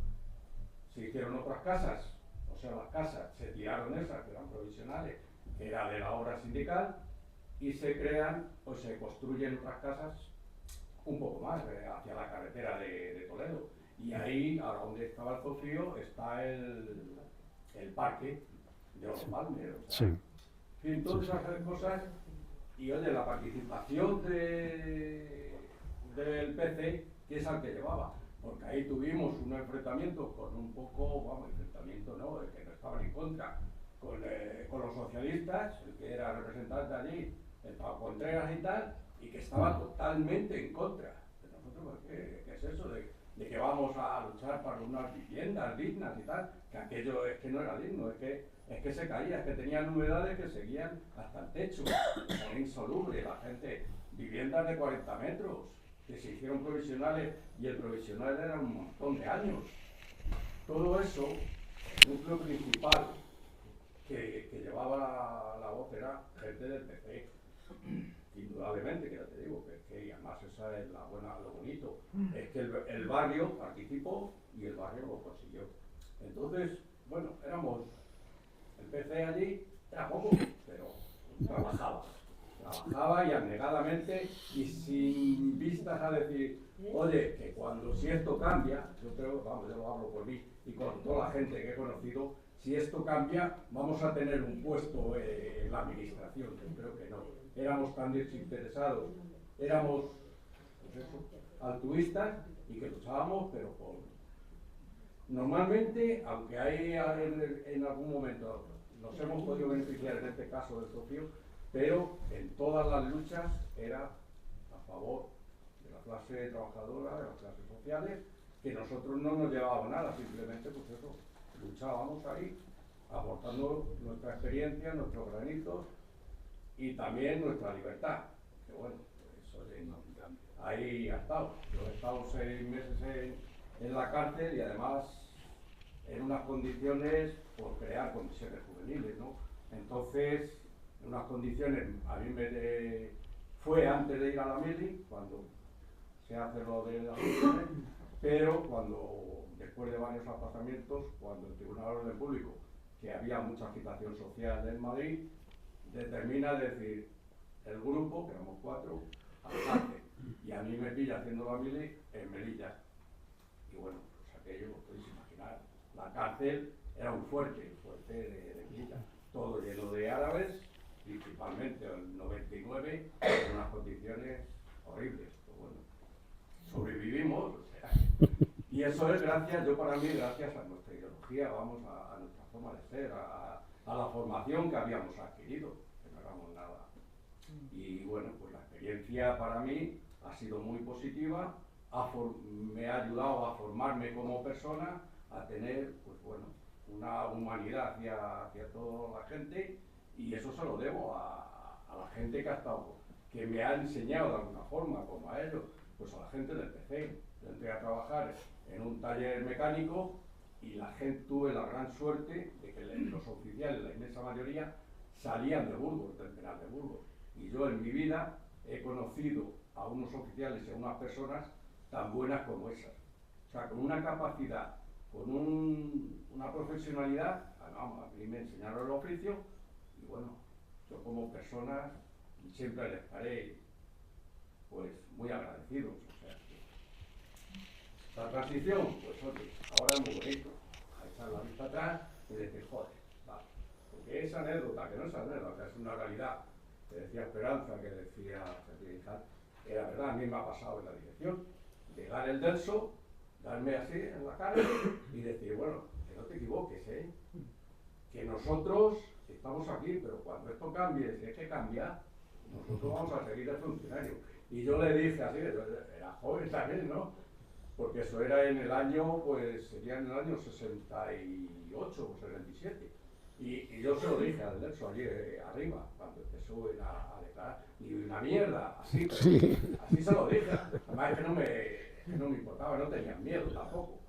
Se hicieron otras casas, o sea, las casas, se tiraron esas que eran provisionales, que era de la obra sindical, y se crean, o se construyen otras casas un poco más, hacia la carretera de Toledo. Y ahí, ahora donde estaba el Zofío, está el parque de los Palmes. O sea, en fin, todas esas cosas. Y oye, la participación del PC, que es al que llevaba, porque ahí tuvimos un enfrentamiento con un poco, vamos, enfrentamiento no, el que no estaban en contra, con los socialistas, el que era representante allí, el Pablo Contreras y tal, y que estaba totalmente en contra de nosotros. ¿Qué es eso de que vamos a luchar para unas viviendas dignas y tal? Que aquello es que no era digno, es que se caía, es que tenían humedades que seguían hasta el techo, era insoluble, la gente, viviendas de 40 metros, que se hicieron provisionales y el provisional era un montón de años. Todo eso, el núcleo principal que llevaba la voz era gente del PP, indudablemente, que ya te digo, que además esa es lo bonito, es que el barrio participó y el barrio lo consiguió. Entonces, bueno, éramos, el PC allí era poco, pero trabajaba trabajaba y abnegadamente y sin vistas a decir, oye, que cuando si esto cambia, yo creo, vamos, yo lo hablo por mí y con toda la gente que he conocido, si esto cambia, vamos a tener un puesto en la administración. Yo creo que no. Éramos tan desinteresados, éramos pues eso, altruistas y que luchábamos, pero por... Normalmente, aunque hay en algún momento nos hemos podido beneficiar en este caso del socio, pero en todas las luchas era a favor de la clase trabajadora, de las clases sociales, que nosotros no nos llevábamos nada, simplemente pues eso, luchábamos ahí, aportando nuestra experiencia, nuestros granitos y también nuestra libertad, que bueno, eso ahí ha estado. Yo he estado 6 meses en la cárcel y además en unas condiciones por crear comisiones juveniles, ¿no? Entonces, en unas condiciones, a mí fue antes de ir a la mili, cuando se hace lo de las comisiones, pero cuando, después de varios aplazamientos, cuando el Tribunal de Orden Público, que había mucha agitación social en Madrid, determina decir, el grupo, que éramos 4, a la cárcel, y a mí me pilla haciendo la mili en Melilla. Y bueno, pues aquello lo podéis imaginar. La cárcel era un fuerte de Melilla, todo lleno de árabes, principalmente el 99, en unas condiciones horribles. Pero bueno, sobrevivimos, o sea, y eso es gracias, yo para mí, gracias a nuestra ideología, vamos, a nuestra forma de ser, a la formación que habíamos adquirido, que no éramos nada. Y bueno, pues la experiencia para mí ha sido muy positiva, me ha ayudado a formarme como persona, a tener, pues bueno, una humanidad hacia toda la gente, y eso se lo debo a la gente que ha estado, que me ha enseñado de alguna forma, como a ellos, pues a la gente del PC. Yo entré a trabajar en un taller mecánico y la gente, tuve la gran suerte de que los oficiales, la inmensa mayoría, salían de Burgos, del penal de Burgos. Y yo en mi vida he conocido a unos oficiales y a unas personas tan buenas como esas. O sea, con una capacidad, con una profesionalidad, vamos, a mí me enseñaron el oficio y bueno, yo como persona siempre les estaré pues muy agradecidos. O sea, la transición, pues oye, ahora es muy bonito, a echar la vista atrás y decir, joder, vale, porque esa anécdota, que no es anécdota, es una realidad, que decía Esperanza, que decía Fernández, era verdad, a mí me ha pasado en la dirección, llegar el denso, darme así en la cara y decir, bueno, que no te equivoques, que nosotros estamos aquí, pero cuando esto cambie, si es que cambia, nosotros vamos a seguir de funcionario. Y yo le dije así, era joven también, ¿no? Porque eso era en el año, pues sería en el año 68 o 67. Y yo se lo dije al Nelson allí arriba, cuando empezó a declarar, y una mierda, así, pero, sí. Así se lo dije. Además es que no me importaba, no tenían miedo tampoco.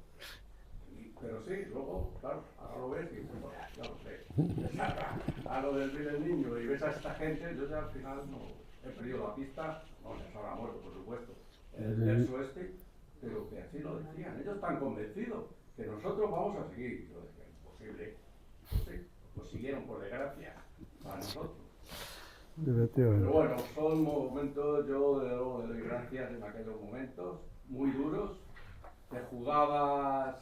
Pero sí, luego, claro, ahora lo ves y bueno, ya lo sé. A lo del niño y ves a esta gente, yo ya al final no he perdido la pista, no les habrá muerto, por supuesto, el verso pero que así lo decían, ellos están convencidos que nosotros vamos a seguir. Yo decía, imposible, pues sí, pues siguieron por desgracia para nosotros. Pero bueno, son momentos, yo le doy gracias en aquellos momentos, muy duros, te jugabas,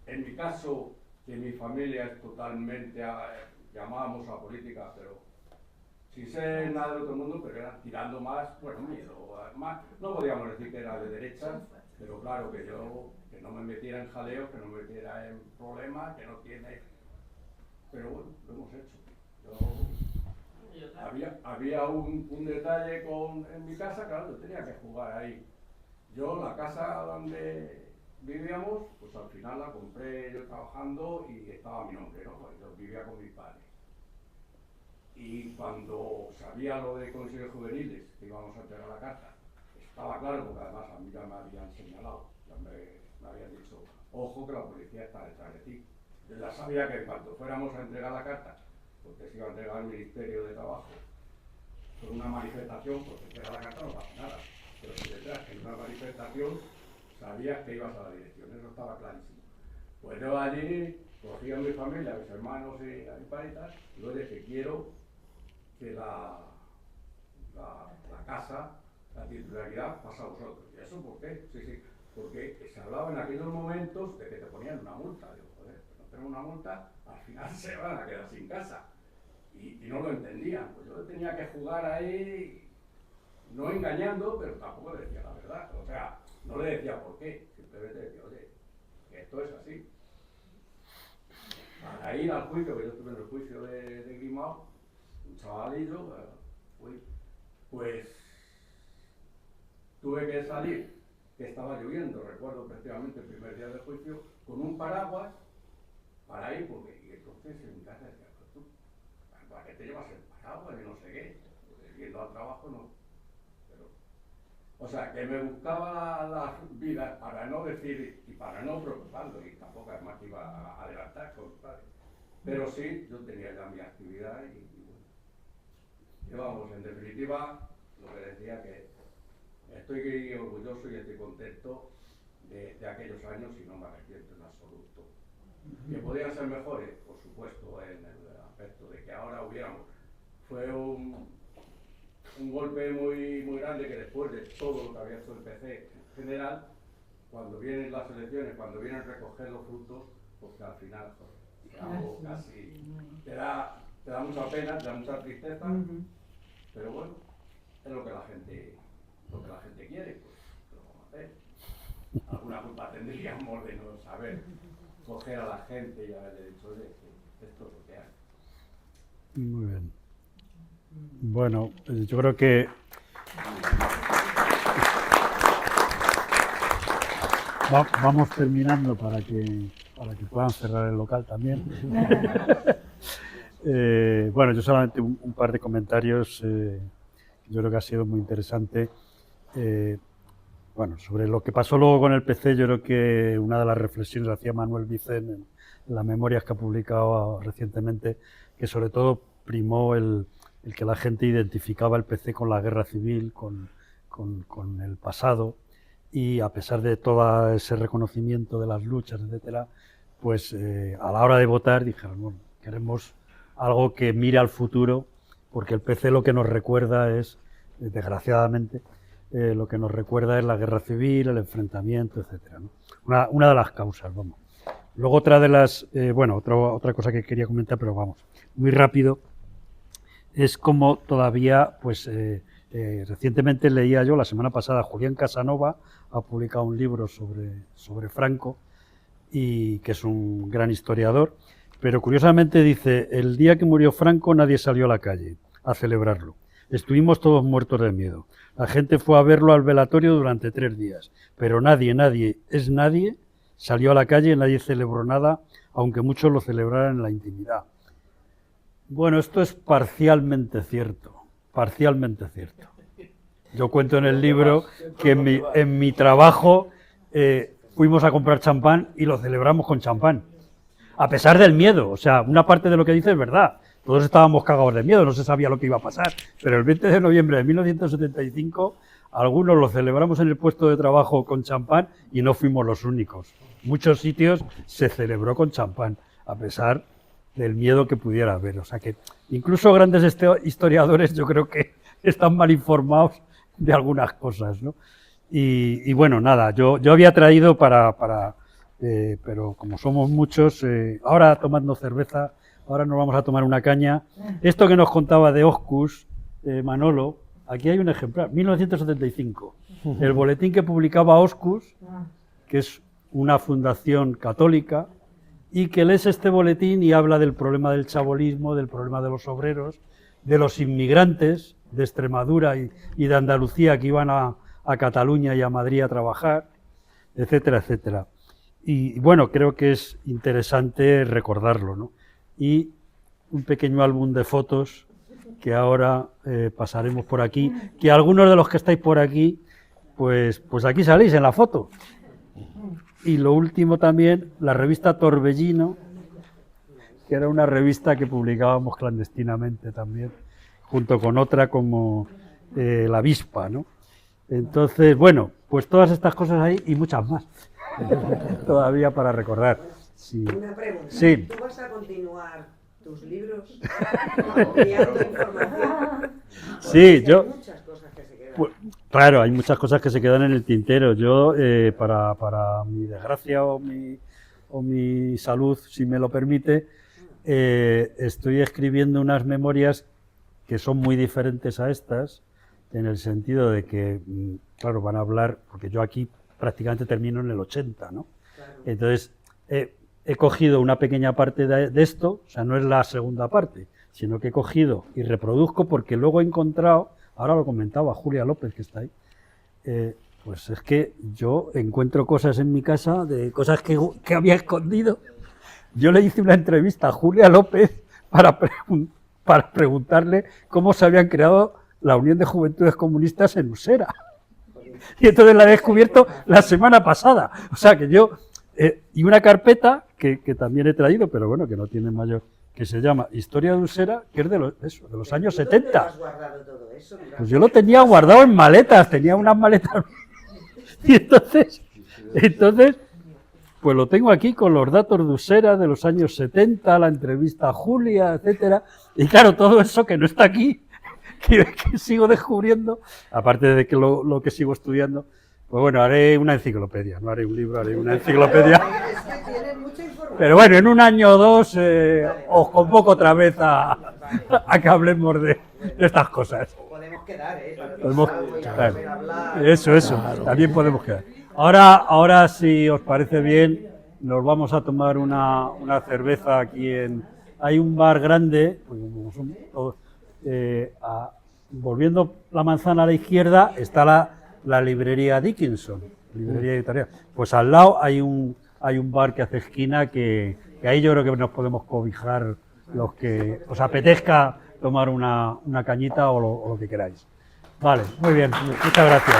en mi caso, que mi familia es totalmente, llamábamos a política, pero sin ser nada del otro mundo, pero era tirando más, bueno, miedo, más, no podíamos decir que era de derecha, pero claro que yo, que no me metiera en jaleos, que no me metiera en problemas, que no tiene, pero bueno, lo hemos hecho. Había un detalle en mi casa, claro, yo tenía que jugar ahí. Yo, la casa donde vivíamos, pues al final la compré yo trabajando y estaba a mi nombre, ¿no? Yo vivía con mis padres. Y cuando sabía lo de comisiones juveniles, que íbamos a entregar la carta, estaba claro, porque además a mí ya me habían señalado, ya me habían dicho, ojo que la policía está detrás de ti. Yo ya sabía que cuando fuéramos a entregar la carta, porque se iba a entregar al Ministerio de Trabajo, por una manifestación, porque entregar la carta no pasa nada, pero si detrás en una manifestación sabías que ibas a la dirección, eso estaba clarísimo. Pues yo allí cogí a mi familia, a mis hermanos y a mis paritas, y les dije, quiero que la casa, la titularidad pasa a vosotros. ¿Y eso por qué? Sí, sí, porque se hablaba en aquellos momentos de que te ponían una multa. Digo, joder, pues no tengo una multa, al final se van a quedar sin casa. Y no lo entendían. Pues yo tenía que jugar ahí, no engañando, pero tampoco le decía la verdad. O sea, no le decía por qué, simplemente decía, oye, esto es así. Para ir al juicio, que yo estuve en el juicio de Grimao, un chavalillo, pues tuve que salir, que estaba lloviendo, recuerdo efectivamente el primer día del juicio, con un paraguas para ir, porque y entonces en mi casa decía, pues tú, ¿para qué te llevas el paraguas? Y no sé qué, yendo al trabajo no. Pero, o sea, que me buscaba las vidas para no decir y para no preocuparlo, y tampoco además que iba a adelantar con padre. Pero sí, yo tenía ya mi actividad y bueno. Y vamos, en definitiva, lo que decía que estoy orgulloso y estoy contento de aquellos años y no me arrepiento en absoluto. Que podían ser mejores, por supuesto, en el aspecto de que ahora hubiéramos. Fue un golpe muy grande que después de todo lo que había hecho el PC en general, cuando vienen las elecciones, cuando vienen a recoger los frutos, pues que al final algo casi te da mucha pena, te da mucha tristeza, pero bueno, es lo que la gente quiere, pues lo vamos a hacer. Alguna culpa tendríamos de no saber coger a la gente y haberle dicho, oye, esto es lo que hay. Muy bien. Bueno, yo creo que vamos terminando para que puedan cerrar el local también. Bueno, yo solamente un par de comentarios. Yo creo que ha sido muy interesante. Bueno, sobre lo que pasó luego con el PC, yo creo que una de las reflexiones hacía Manuel Vicent en las memorias que ha publicado recientemente, que sobre todo primó el que la gente identificaba el PC con la guerra civil, con el pasado, y a pesar de todo ese reconocimiento de las luchas, etcétera, pues a la hora de votar dijeron, bueno, queremos algo que mire al futuro, porque el PC lo que nos recuerda es, desgraciadamente, lo que nos recuerda es la guerra civil, el enfrentamiento, etcétera, ¿no? Una de las causas, vamos. Luego otra de las, otra cosa que quería comentar, pero vamos, muy rápido, es como todavía, pues recientemente leía yo, la semana pasada, Julián Casanova ha publicado un libro sobre Franco, y que es un gran historiador, pero curiosamente dice, el día que murió Franco nadie salió a la calle a celebrarlo. Estuvimos todos muertos de miedo. La gente fue a verlo al velatorio durante 3 días, pero nadie salió a la calle, nadie celebró nada, aunque muchos lo celebraran en la intimidad. Bueno, esto es parcialmente cierto. Yo cuento en el libro que en mi trabajo fuimos a comprar champán y lo celebramos con champán, a pesar del miedo. O sea, una parte de lo que dice es verdad. Todos estábamos cagados de miedo, no se sabía lo que iba a pasar. Pero el 20 de noviembre de 1975, algunos lo celebramos en el puesto de trabajo con champán y no fuimos los únicos. Muchos sitios se celebró con champán, a pesar del miedo que pudiera haber. O sea que incluso grandes historiadores yo creo que están mal informados de algunas cosas, ¿no? Y bueno, nada, yo había traído pero como somos muchos, ahora tomando cerveza, ahora nos vamos a tomar una caña. Esto que nos contaba de Oscus, Manolo, aquí hay un ejemplar, 1975, el boletín que publicaba Oscus, que es una fundación católica, y que lees este boletín y habla del problema del chabolismo, del problema de los obreros, de los inmigrantes de Extremadura y de Andalucía que iban a Cataluña y a Madrid a trabajar, etcétera, etcétera. Y bueno, creo que es interesante recordarlo, ¿no? Y un pequeño álbum de fotos que ahora pasaremos por aquí, que algunos de los que estáis por aquí, pues aquí salís en la foto. Y lo último también, la revista Torbellino, que era una revista que publicábamos clandestinamente también, junto con otra como La Avispa, ¿no? Entonces, bueno, pues todas estas cosas ahí y muchas más todavía para recordar. Sí. Una pregunta. Sí. ¿Tú vas a continuar tus libros, ampliando información. Sí, yo... Hay muchas cosas que se quedan. Pues, claro, hay muchas cosas que se quedan en el tintero. Yo, para mi desgracia o mi salud, si me lo permite, estoy escribiendo unas memorias que son muy diferentes a estas, en el sentido de que, claro, van a hablar, porque yo aquí prácticamente termino en el 80, ¿no? Claro. Entonces, he cogido una pequeña parte de esto, o sea, no es la segunda parte, sino que he cogido y reproduzco porque luego he encontrado, ahora lo comentaba Julia López, que está ahí, pues es que yo encuentro cosas en mi casa, de cosas que había escondido. Yo le hice una entrevista a Julia López para preguntarle cómo se habían creado la Unión de Juventudes Comunistas en Usera. Y entonces la he descubierto la semana pasada. O sea que yo, y una carpeta que también he traído, pero bueno, que no tiene mayor, que se llama Historia de Usera, que es de los años 70. ¿Dónde has guardado todo eso? Pues yo lo tenía guardado en maletas, tenía unas maletas. Y entonces, pues lo tengo aquí con los datos de Usera de los años 70, la entrevista a Julia, etcétera. Y claro, todo eso que no está aquí, que sigo descubriendo, aparte de que lo que sigo estudiando, pues bueno, haré una enciclopedia, no haré un libro, haré una enciclopedia. Es que tienen mucha información. Pero bueno, en un año o dos os convoco otra vez a que hablemos de estas cosas. Podemos quedar, Podemos, para claro. hablar. Eso, también podemos quedar. Ahora, si os parece bien, nos vamos a tomar una cerveza aquí hay un bar grande, volviendo la manzana a la izquierda está la librería Dickinson, librería editorial. Pues al lado hay un bar que hace esquina que ahí yo creo que nos podemos cobijar los que os apetezca tomar una cañita o lo que queráis. Vale, muy bien, muchas gracias.